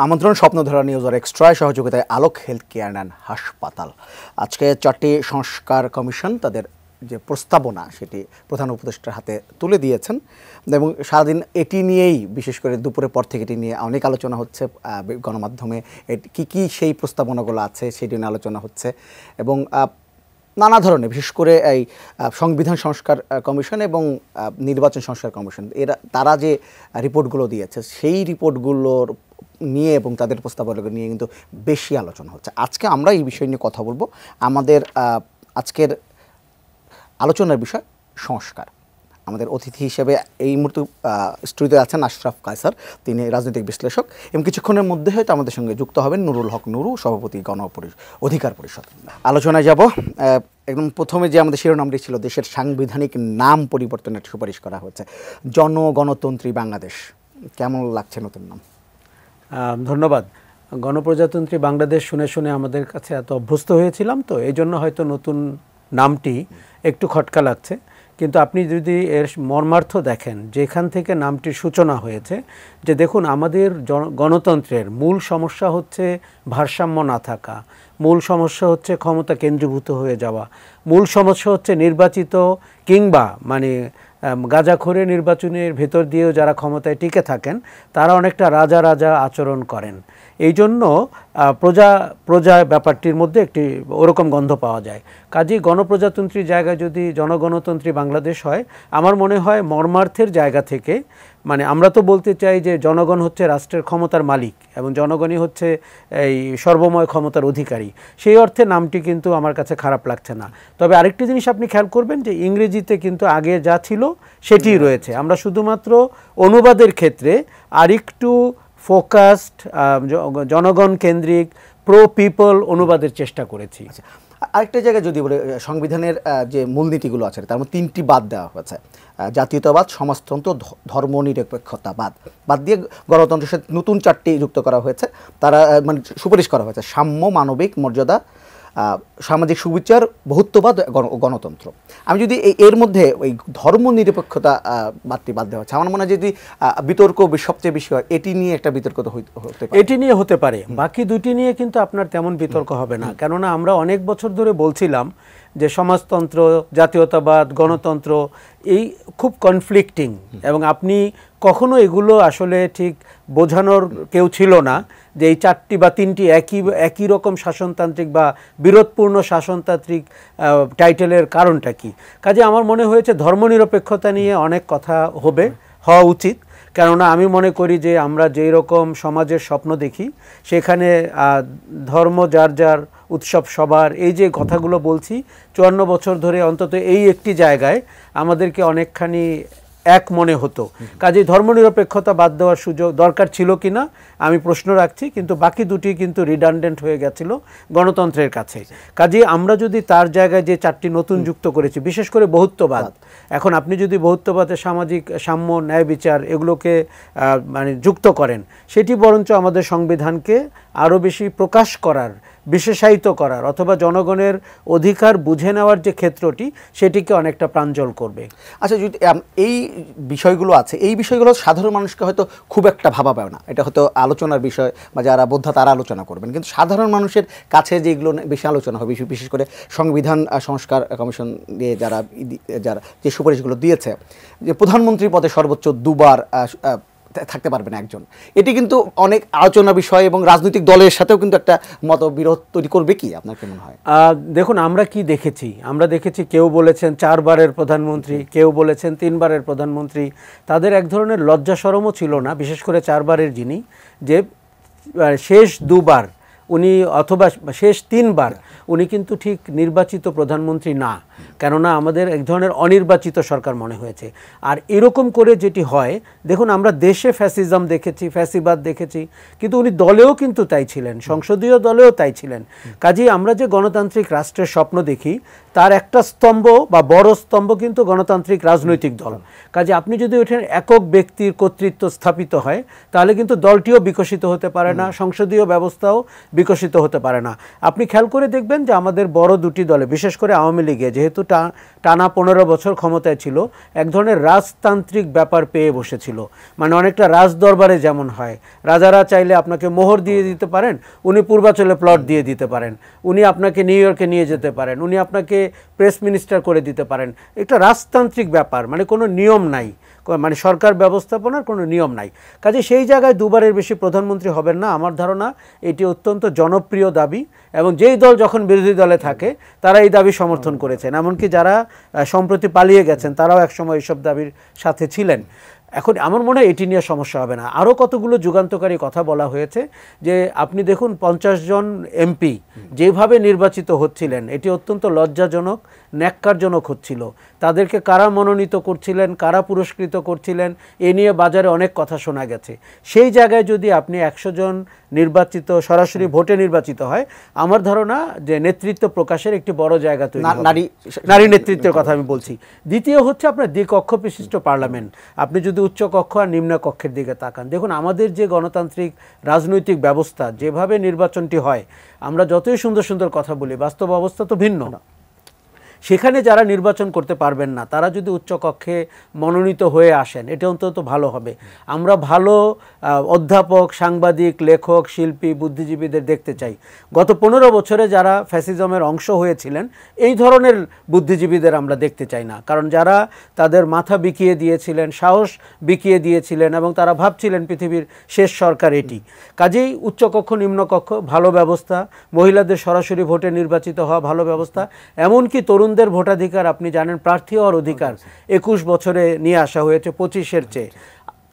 আমন্ত্রণ স্বপ্নধারা নিউজের এক্সট্রা সহযোগিতায় আলোক হেলথ কেয়ার অ্যান্ড হাসপাতাল। আজকে 4টি সংস্কার কমিশন তাদের যে প্রস্তাবনা সেটি প্রধান উপদেষ্টার হাতে তুলে দিয়েছেন এবং সারাদিন এটি নিয়েই বিশেষ করে দুপুরের পর থেকে এটি নিয়ে অনেক আলোচনা হচ্ছে। গণমাধ্যমে কি সেই প্রস্তাবনাগুলো আছে সেটি নিয়ে আলোচনা হচ্ছে এবং নানা ধরনের বিশেষ করে এই সংবিধান সংস্কার কমিশন এবং নির্বাচন সংস্কার কমিশন তারা যে রিপোর্টগুলো দিয়েছে সেই রিপোর্টগুলোর নিয়ে এবং তাদের প্রস্তাবনাগুলো নিয়ে কিন্তু বেশি আলোচনা হচ্ছে। আজকে আমরা এই বিষয় নিয়ে কথা বলবো। আমাদের আজকের আলোচনার বিষয় সংস্কার। আমাদের অতিথি হিসেবে এই মুহূর্তে স্টুডিওতে আছেন আশরাফ কায়সার, তিনি রাজনৈতিক বিশ্লেষক এবং কিছুক্ষণের মধ্যে হয়তো আমাদের সঙ্গে যুক্ত হবেন নুরুল হক নুরু, সভাপতি অধিকার পরিষদ। আলোচনায় যাব। একদম প্রথমে যে আমাদের শিরোনামটি ছিল দেশের সাংবিধানিক নাম পরিবর্তনের সুপারিশ করা হয়েছে, জনগণতন্ত্রী বাংলাদেশ। কেমন লাগছে নতুন নাম? ধন্যবাদ। গণপ্রজাতন্ত্রী বাংলাদেশ শুনে শুনে আমাদের কাছে এত অভ্যস্ত হয়েছিলাম, তো এই জন্য হয়তো নতুন নামটি একটু খটকা লাগছে। কিন্তু আপনি যদি এর মর্মার্থ দেখেন, যেখান থেকে নামটির সূচনা হয়েছে, যে দেখুন আমাদের গণতন্ত্রের মূল সমস্যা হচ্ছে ভারসাম্য না থাকা, মূল সমস্যা হচ্ছে ক্ষমতা কেন্দ্রীভূত হয়ে যাওয়া, মূল সমস্যা হচ্ছে নির্বাচিত কিংবা গাঁজাখোরে নির্বাচনের ভেতর দিয়েও যারা ক্ষমতায় টিকে থাকেন তারা অনেকটা রাজা রাজা আচরণ করেন। এই জন্য প্রজা ব্যাপারটির মধ্যে একটি ওরকম গন্ধ পাওয়া যায়। কাজেই গণপ্রজাতন্ত্রী জায়গায় যদি জনগণতন্ত্রী বাংলাদেশ হয়, আমার মনে হয় মর্মার্থের জায়গা থেকে আমরা তো বলতে চাই যে জনগণ হচ্ছে রাষ্ট্রের ক্ষমতার মালিক এবং জনগণই হচ্ছে এই সর্বময় ক্ষমতার অধিকারী। সেই অর্থে নামটি কিন্তু আমার কাছে খারাপ লাগছে না। তবে আরেকটি জিনিস আপনি খেয়াল করবেন যে ইংরেজিতে কিন্তু আগে যা ছিল সেটিই রয়েছে। আমরা শুধুমাত্র অনুবাদের ক্ষেত্রে আরেকটু ফোকাসড, জনগণ কেন্দ্রিক, প্রো পিপল অনুবাদের চেষ্টা করেছি। আরেকটা জায়গায় যদি বলে, সংবিধানের যে মূলনীতিগুলো আছে তার মধ্যে 3টি বাদ দেওয়া হয়েছে। জাতীয়তাবাদ, সমাজতন্ত্র, ধর্মনিরপেক্ষতাবাদ বাদ দিয়ে গণতন্ত্রের সাথে নতুন 4টি যুক্ত করা হয়েছে। তারা সুপারিশ করা হয়েছে সাম্য, মানবিক মর্যাদা, সামাজিক সুবিচার, বহুত্ববাদ, গণতন্ত্র। আমি যদি এর মধ্যে ওই ধর্মনিরপেক্ষতা বাদটি বাদ দেওয়া হচ্ছে, আমার মনে হয় যদি বিতর্ক সবচেয়ে বেশি হয় এটি নিয়ে একটা বিতর্ক হতে পারে। এটি নিয়ে হতে পারে, বাকি দুটি নিয়ে কিন্তু আপনার তেমন বিতর্ক হবে না। কেননা আমরা অনেক বছর ধরে বলছিলাম যে সমাজতন্ত্র, জাতীয়তাবাদ, গণতন্ত্র এই খুব কনফ্লিক্টিং এবং আপনি কখনো এগুলো আসলে ঠিক বোঝানোর কেউ ছিল না যে এই 4টি বা 3টি একই রকম শাসনতান্ত্রিক বা বিরোধপূর্ণ শাসনতান্ত্রিক টাইটেলের কারণটা কি। কাজে আমার মনে হয়েছে ধর্মনিরপেক্ষতা নিয়ে অনেক কথা হওয়া উচিত। কেননা আমি মনে করি যে আমরা যেই রকম সমাজের স্বপ্ন দেখি সেখানে ধর্ম যার যার, উৎসব সবার, এই যে কথাগুলো বলছি 54 বছর ধরে অন্তত এই একটি জায়গায় আমাদেরকে অনেকখানি এক মনে হতো। কাজেই ধর্মনিরপেক্ষতা বাদ দেওয়ার সুযোগ দরকার ছিল কিনা আমি প্রশ্ন রাখছি, কিন্তু বাকি দুটি কিন্তু রিডান্ডেন্ট হয়ে গেছিল গণতন্ত্রের কাছে। কাজেই আমরা যদি তার জায়গায় যে 4টি নতুন যুক্ত করেছি, বিশেষ করে বহুত্ববাদ, এখন আপনি যদি বহুত্ববাদে সামাজিক সাম্য, ন্যায় বিচার এগুলোকে যুক্ত করেন, সেটি বরঞ্চ আমাদের সংবিধানকে আরও বেশি প্রকাশ করার, বিশেষায়িত করার অথবা জনগণের অধিকার বুঝে নেওয়ার যে ক্ষেত্রটি সেটিকে অনেকটা প্রাঞ্জল করবে। আচ্ছা, যদি এই বিষয়গুলো আছে, এই বিষয়গুলো সাধারণ মানুষকে হয়তো খুব একটা ভাবা পায় না, এটা হয়তো আলোচনার বিষয় বা যারা বোদ্ধা তারা আলোচনা করবেন, কিন্তু সাধারণ মানুষের কাছে যেগুলো বেশি আলোচনা হবে, বিশেষ করে সংবিধান সংস্কার কমিশন দিয়ে যারা যে সুপারিশগুলো দিয়েছে, যে প্রধানমন্ত্রী পদে সর্বোচ্চ 2বার থাকতে পারবেন একজন, এটি কিন্তু অনেক আলোচনা বিষয় এবং রাজনৈতিক দলের সাথেও কিন্তু একটা মতবিরোধ তৈরি করবে কি আপনার কেমন হয়? দেখুন আমরা দেখেছি কেউ বলেছেন 4বারের প্রধানমন্ত্রী, কেউ বলেছেন 3বারের প্রধানমন্ত্রী। তাদের এক ধরনের লজ্জা শরমও ছিল না, বিশেষ করে 4বারের যিনি, যে শেষ 2বার উনি অথবা শেষ 3বার উনি কিন্তু ঠিক নির্বাচিত প্রধানমন্ত্রী না। কেননা আমাদের এক ধরনের অনির্বাচিত সরকার মনে হয়েছে। আর এরকম করে যেটি হয়, দেখুন আমরা দেশে ফ্যাসিজম দেখেছি, ফ্যাসিবাদ দেখেছি, কিন্তু উনি দলেও কিন্তু তাই ছিলেন, সংসদীয় দলেও তাই ছিলেন। কাজেই আমরা যে গণতান্ত্রিক রাষ্ট্রের স্বপ্ন দেখি তার একটা স্তম্ভ বা বড় স্তম্ভ কিন্তু গণতান্ত্রিক রাজনৈতিক দল। কাজে আপনি যদি ওঠেন একক ব্যক্তির কর্তৃত্ব স্থাপিত হয়, তাহলে কিন্তু দলটিও বিকশিত হতে পারে না, সংসদীয় ব্যবস্থাও বিকশিত হতে পারে না। আপনি খেয়াল করে দেখবেন যে আমাদের বড় দুটি দলে, বিশেষ করে আওয়ামী লীগে যেহেতু যেহেতু টানা 15 বছর ক্ষমতায় ছিল, এক ধরনের রাজতান্ত্রিক ব্যাপার পেয়ে বসেছিল। মানে অনেকটা রাজদরবারে যেমন হয়, রাজারা চাইলে আপনাকে মোহর দিয়ে দিতে পারেন, উনি পূর্বাচলে প্লট দিয়ে দিতে পারেন, উনি আপনাকে নিউ ইয়র্কে নিয়ে যেতে পারেন, উনি আপনাকে প্রেস মিনিস্টার করে দিতে পারেন। একটা রাজতান্ত্রিক ব্যাপার, মানে কোনো নিয়ম নাই, মানে সরকার ব্যবস্থাপনার কোনো নিয়ম নাই। কাজে সেই জায়গায় দুবারের বেশি প্রধানমন্ত্রী হবেন না। আমার ধারণা এটি অত্যন্ত জনপ্রিয় দাবি, এবং যেই দল যখন বিরোধী দলে থাকে তারা এই দাবি সমর্থন করেছেন। এমনকি যারা সম্প্রতি পালিয়ে গেছেন তারাও একসময় এইসব দাবির সাথে ছিলেন। এখন আমার মনে হয় এটি নিয়ে সমস্যা হবে না। আরও কতগুলো যুগান্তকারী কথা বলা হয়েছে, যে আপনি দেখুন 50 জন এমপি যেভাবে নির্বাচিত হচ্ছিলেন, এটি অত্যন্ত লজ্জাজনক, ন্যাক্কারজনক হচ্ছিল। তাদেরকে কারা মনোনীত করছিলেন, কারা পুরস্কৃত করছিলেন, এ নিয়ে বাজারে অনেক কথা শোনা গেছে। সেই জায়গায় যদি আপনি 100 জন নির্বাচিত, সরাসরি ভোটে নির্বাচিত হয়, আমার ধারণা যে নেতৃত্ব প্রকাশের একটি বড় জায়গা তৈরি হবে। নারী নেতৃত্বের কথা আমি বলছি। দ্বিতীয় হচ্ছে আপনার দ্বিকক্ষ বিশিষ্ট পার্লামেন্ট। আপনি যদি উচ্চ কক্ষ আর নিম্ন কক্ষের দিকে তাকান, দেখুন আমাদের যে গণতান্ত্রিক রাজনৈতিক ব্যবস্থা, যেভাবে নির্বাচনটি হয়, আমরা যতই সুন্দর সুন্দর কথা বলি, বাস্তব অবস্থা তো ভিন্ন। সেখানে যারা নির্বাচন করতে পারবেন না, তারা যদি উচ্চকক্ষে মনোনীত হয়ে আসেন, এটা অন্তত ভালো হবে। আমরা ভালো অধ্যাপক, সাংবাদিক, লেখক, শিল্পী, বুদ্ধিজীবীদের দেখতে চাই। গত 15 বছরে যারা ফ্যাসিজমের অংশ হয়েছিলেন, এই ধরনের বুদ্ধিজীবীদের আমরা দেখতে চাই না। কারণ যারা তাদের মাথা বিকিয়ে দিয়েছিলেন, সাহস বিকিয়ে দিয়েছিলেন, এবং তারা ভাবছিলেন পৃথিবীর শেষ সরকার এটি। কাজেই উচ্চকক্ষ, নিম্নকক্ষ, ভালো ব্যবস্থা, মহিলাদের সরাসরি ভোটে নির্বাচিত হওয়া, ভালো ব্যবস্থা, এমনকি তরুণদের ভোটাধিকার, আপনি জানেন প্রার্থী হওয়ার অধিকার 21 বছরে নিয়ে আসা হয়েছে 25-এর চেয়ে।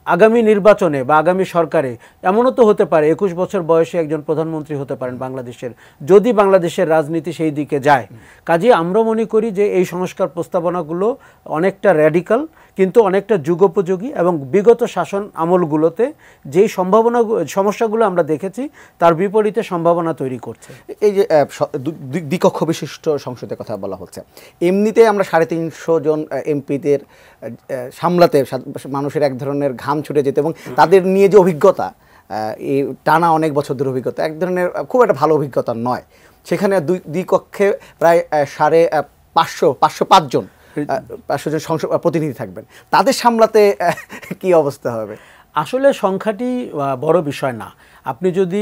আগামী নির্বাচনে বা আগামী সরকারে এমনও তো হতে পারে 21 বছর বয়সে একজন প্রধানমন্ত্রী হতে পারেন বাংলাদেশের, যদি বাংলাদেশের রাজনীতি সেই দিকে যায়। কাজে আমরা মনে করি যে এই সংস্কার প্রস্তাবনাগুলো অনেকটা র্যাডিক্যাল, কিন্তু অনেকটা যুগোপযোগী, এবং বিগত শাসন আমলগুলোতে যেই সমস্যাগুলো আমরা দেখেছি তার বিপরীতে সম্ভাবনা তৈরি করছে। এই যে দ্বিকক্ষ বিশিষ্ট সংসদের কথা বলা হচ্ছে, এমনিতে আমরা 350 জন এমপিদের সামলাতে মানুষের এক ধরনের ঘাম ছুটে যেতে, এবং তাদের নিয়ে যে অভিজ্ঞতা, এই টানা অনেক বছর ধরে অভিজ্ঞতা, এক ধরনের খুব একটা ভালো অভিজ্ঞতা নয়। সেখানে দুই কক্ষে প্রায় 505 জন সংসদ প্রতিনিধি থাকবেন, তাদের সামলাতে কি অবস্থা হবে? আসলে সংখ্যাটি বড় বিষয় না। আপনি যদি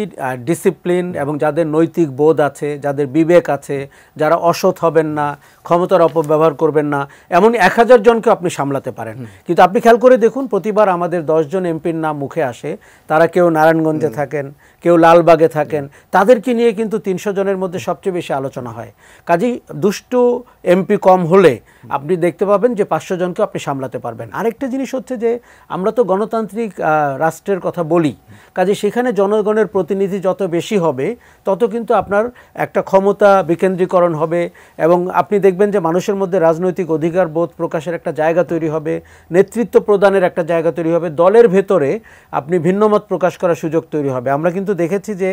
ডিসিপ্লিন এবং যাদের নৈতিক বোধ আছে, যাদের বিবেক আছে, যারা অসৎ হবেন না, ক্ষমতার অপব্যবহার করবেন না, এমন 1000 জনকে আপনি সামলাতে পারেন। কিন্তু আপনি খেয়াল করে দেখুন, প্রতিবার আমাদের 10 জন এমপির নাম মুখে আসে, তারা কেউ নারায়ণগঞ্জে থাকেন, কেউ লালবাগে থাকেন, তাদেরকে নিয়ে কিন্তু 300 জনের মধ্যে সবচেয়ে বেশি আলোচনা হয়। কাজেই দুষ্টু এমপি কম হলে আপনি দেখতে পাবেন যে 500 জনকে আপনি সামলাতে পারবেন। আরেকটা জিনিস হচ্ছে যে আমরা তো গণতান্ত্রিক রাষ্ট্রের কথা বলি, কাজে সেখানে জনগণের প্রতিনিধি যত বেশি হবে তত কিন্তু আপনার একটা ক্ষমতা বিকেন্দ্রীকরণ হবে, এবং আপনি দেখবেন যে মানুষের মধ্যে রাজনৈতিক অধিকার বোধ প্রকাশের একটা জায়গা তৈরি হবে, নেতৃত্ব প্রদানের একটা জায়গা তৈরি হবে, দলের ভেতরে আপনি ভিন্নমত প্রকাশ করার সুযোগ তৈরি হবে। আমরা কিন্তু দেখেছি যে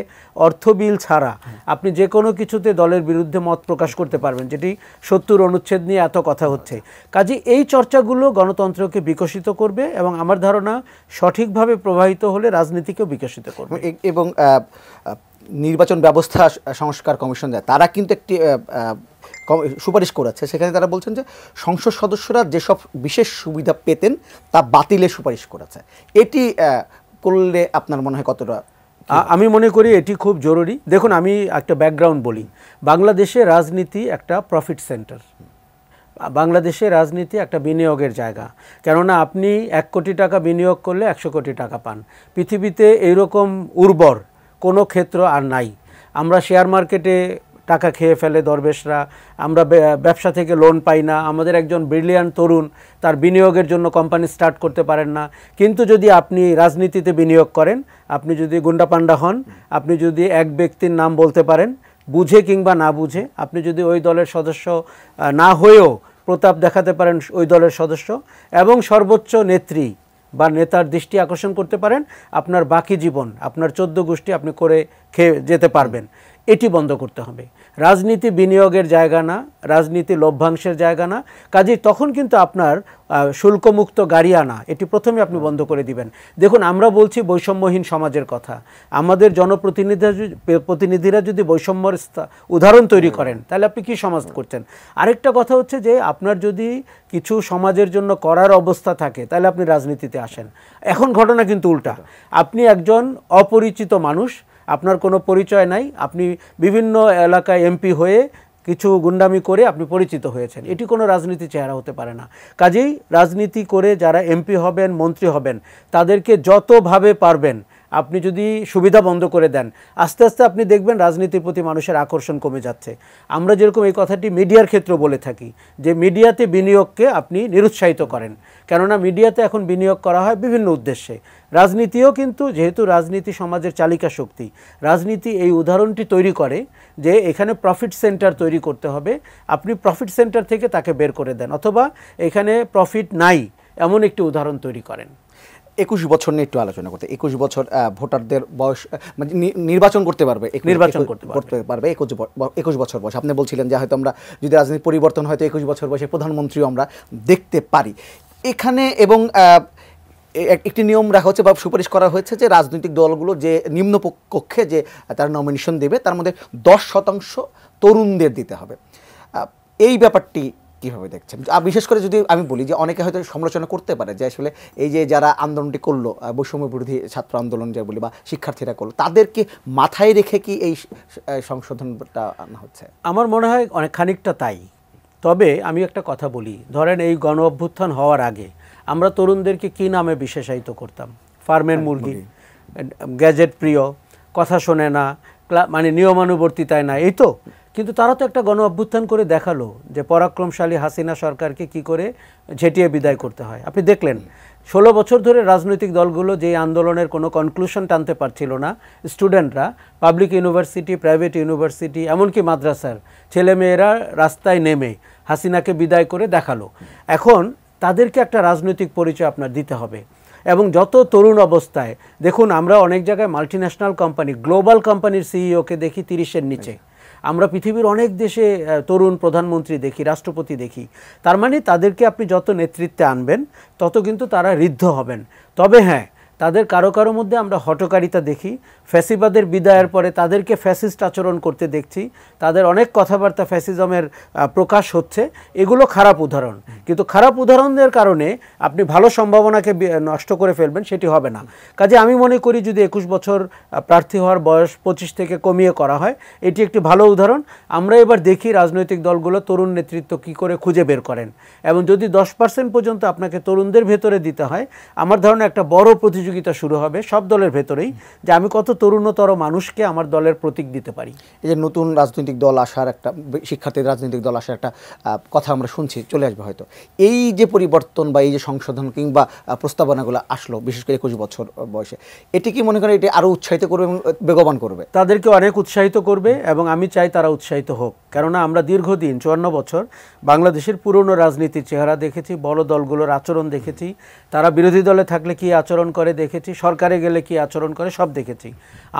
অর্থ বিল ছাড়া আপনি যে কোনো কিছুতে দলের বিরুদ্ধে মত প্রকাশ করতে পারবেন, যেটি 70 অনুচ্ছেদ নিয়ে এত কথা হচ্ছে। কাজে এই চর্চাগুলো গণতন্ত্রকে বিকশিত করবে, এবং আমার ধারণা সঠিকভাবে প্রবাহিত হলে রাজনীতিকেও বিকশিত করবে। এবং নির্বাচন ব্যবস্থা সংস্কার কমিশন তারা কিন্তু একটি সুপারিশ করেছে, সেখানে তারা বলছেন যে সংসদ সদস্যরা যেসব বিশেষ সুবিধা পেতেন তা বাতিলের সুপারিশ করেছে। এটি করলে আপনার মনে হয় কতটা? আমি মনে করি এটি খুব জরুরি। দেখুন, আমি একটা ব্যাকগ্রাউন্ড বলি। বাংলাদেশে রাজনীতি একটা প্রফিট সেন্টার, বাংলাদেশে রাজনীতি একটা বিনিয়োগের জায়গা। কেননা আপনি 1 কোটি টাকা বিনিয়োগ করলে 100 কোটি টাকা পান। পৃথিবীতে এইরকম উর্বর কোনো ক্ষেত্র আর নাই। আমরা শেয়ার মার্কেটে টাকা খেয়ে ফেলে দরবেশরা, আমরা ব্যবসা থেকে লোন পাই না, আমাদের একজন ব্রিলিয়ান্ট তরুণ তার বিনিয়োগের জন্য কোম্পানি স্টার্ট করতে পারেন না। কিন্তু যদি আপনি রাজনীতিতে বিনিয়োগ করেন, আপনি যদি গুন্ডাপান্ডা হন, আপনি যদি এক ব্যক্তির নাম বলতে পারেন বুঝে কিংবা না বুঝে, আপনি যদি ওই দলের সদস্য না হয়েও প্রতাপ দেখাতে পারেন ওই দলের সদস্য, এবং সর্বোচ্চ নেত্রী বা নেতার দৃষ্টি আকর্ষণ করতে পারেন, আপনার বাকি জীবন, আপনার 14 গোষ্ঠী আপনি করে খেয়ে যেতে পারবেন। এটি বন্ধ করতে হবে। রাজনীতি বিনিয়োগের জায়গা না, রাজনীতি লভ্যাংশের জায়গা না। কাজেই তখন কিন্তু আপনার শুল্কমুক্ত গাড়ি আনা এটি প্রথমে আপনি বন্ধ করে দিবেন। দেখুন, আমরা বলছি বৈষম্যহীন সমাজের কথা। আমাদের জনপ্রতিনিধিরা যদি বৈষম্যের উদাহরণ তৈরি করেন তাহলে আপনি কি সমাজ করছেন? আরেকটা কথা হচ্ছে যে আপনার যদি কিছু সমাজের জন্য করার অবস্থা থাকে তাহলে আপনি রাজনীতিতে আসেন। এখন ঘটনা কিন্তু উল্টা। আপনি একজন অপরিচিত মানুষ, আপনার কোনো পরিচয় নাই, আপনি বিভিন্ন এলাকায় এমপি হয়ে কিছু গুন্ডামি করে আপনি পরিচিত হয়েছেন। এটি কোনো রাজনীতি চেহারা হতে পারে না। কাজেই রাজনীতি করে যারা এমপি হবেন, মন্ত্রী হবেন, তাদেরকে যতভাবে পারবেন আপনি যদি সুবিধা বন্ধ করে দেন, আস্তে আস্তে আপনি দেখবেন রাজনীতির প্রতি মানুষের আকর্ষণ কমে যাচ্ছে। আমরা যেরকম এই কথাটি মিডিয়ার ক্ষেত্রে বলে থাকি যে মিডিয়াতে বিনিয়োগকে আপনি নিরুৎসাহিত করেন, কেননা মিডিয়াতে এখন বিনিয়োগ করা হয় বিভিন্ন উদ্দেশ্যে। রাজনীতিও কিন্তু, যেহেতু রাজনীতি সমাজের চালিকা শক্তি, রাজনীতি এই উদাহরণটি তৈরি করে যে এখানে প্রফিট সেন্টার তৈরি করতে হবে, আপনি প্রফিট সেন্টার থেকে তাকে বের করে দেন, অথবা এখানে প্রফিট নাই এমন একটি উদাহরণ তৈরি করেন। 21 বছর নিয়ে একটু আলোচনা করতে। 21 বছর ভোটারদের বয়স, মানে নির্বাচন করতে পারবে, 21 বছর বয়স। আপনি বলছিলেন যে হয়তো আমরা যদি রাজনীতি পরিবর্তন হয়তো 21 বছর বয়সে প্রধানমন্ত্রীও আমরা দেখতে পারি এখানে। এবং একটি নিয়ম রাখা হচ্ছে বা সুপারিশ করা হয়েছে যে রাজনৈতিক দলগুলো যে নিম্ন কক্ষে যে তার নমিনেশন দেবে তার মধ্যে 10% তরুণদের দিতে হবে। এই ব্যাপারটি কীভাবে দেখছেন? বিশেষ করে যদি আমি বলি যে অনেকে হয়তো সমালোচনা করতে পারে যে আসলে এই যে যারা আন্দোলনটি করলো, বৈষম্য বিরোধী ছাত্র আন্দোলন যে বলি বা শিক্ষার্থীরা করলো, তাদেরকে মাথায় রেখে কি এই সংশোধনটা আনা হচ্ছে? আমার মনে হয় অনেক খানিকটা তাই। তবে আমি একটা কথা বলি, ধরেন এই গণ অভ্যুত্থান হওয়ার আগে আমরা তরুণদেরকে কি নামে বিশেষায়িত করতাম? ফার্মের মুরগি, গ্যাজেট প্রিয়, কথা শোনে না, মানে নিয়মানুবর্তিতায় না, এই তো। কিন্তু তারা তো একটা গণ অভ্যুত্থান করে দেখালো যে পরাক্রমশালী হাসিনা সরকারকে কি করে ঝেঁটিয়ে বিদায় করতে হয়। আপনি দেখলেন 16 বছর ধরে রাজনৈতিক দলগুলো যে আন্দোলনের কোনো কনক্লুশন টানতে পারছিল না, স্টুডেন্টরা পাবলিক ইউনিভার্সিটি, প্রাইভেট ইউনিভার্সিটি, এমনকি মাদ্রাসার ছেলেমেয়েরা রাস্তায় নেমে হাসিনাকে বিদায় করে দেখালো। এখন তাদেরকে একটা রাজনৈতিক পরিচয় আপনার দিতে হবে। এবং যত তরুণ অবস্থায় দেখুন, আমরা অনেক জায়গায় মাল্টিন্যাশনাল কোম্পানি, গ্লোবাল কোম্পানির সিইওকে দেখি 30-এর নিচে। আমরা পৃথিবীর অনেক দেশে তরুণ প্রধানমন্ত্রী দেখি, রাষ্ট্রপতি দেখি। তার মানে তাদেরকে আপনি যত নেতৃত্বে আনবেন তত কিন্তু তারা ঋদ্ধ হবেন। তবে হ্যাঁ, তাদের কারো কারো মধ্যে আমরা হটকারিতা দেখি। ফ্যাসিবাদের বিদায়ের পরে তাদেরকে ফ্যাসিস্ট আচরণ করতে দেখছি, তাদের অনেক কথাবার্তা ফ্যাসিজমের প্রকাশ হচ্ছে। এগুলো খারাপ উদাহরণ, কিন্তু খারাপ উদাহরণের কারণে আপনি ভালো সম্ভাবনাকে নষ্ট করে ফেলবেন, সেটি হবে না। কাজে আমি মনে করি যদি 21 বছর প্রার্থী হওয়ার বয়স 25 থেকে কমিয়ে করা হয়, এটি একটি ভালো উদাহরণ। আমরা এবার দেখি রাজনৈতিক দলগুলো তরুণ নেতৃত্ব কি করে খুঁজে বের করেন, এবং যদি 10% পর্যন্ত আপনাকে তরুণদের ভেতরে দিতে হয়, আমার ধারণা একটা বড় প্রতিযোগিতা শুরু হবে সব দলের ভেতরেই, যে আমি কত তরুণতর মানুষকে আমার দলের প্রতীক দিতে পারি। এই যে নতুন রাজনৈতিক দল আসার একটা, শিক্ষার্থীর রাজনৈতিক দল আসার একটা কথা আমরা শুনছি, চলে আসবে হয়তো। এই যে পরিবর্তন বা এই যে সংশোধন কিংবা প্রস্তাবনাগুলো আসলো বিশেষ করে 21 বছর বয়সে, এটি কি মনে করেন এটি আরও উৎসাহিত করবে এবং বেগবান করবে? তাদেরকে অনেক উৎসাহিত করবে, এবং আমি চাই তারা উৎসাহিত হোক। কেননা আমরা দীর্ঘদিন 54 বছর বাংলাদেশের পুরনো রাজনীতির চেহারা দেখেছি, বড় দলগুলোর আচরণ দেখেছি, তারা বিরোধী দলে থাকলে কি আচরণ করে দেখেছি, সরকারে গেলে কি আচরণ করে সব দেখেছি।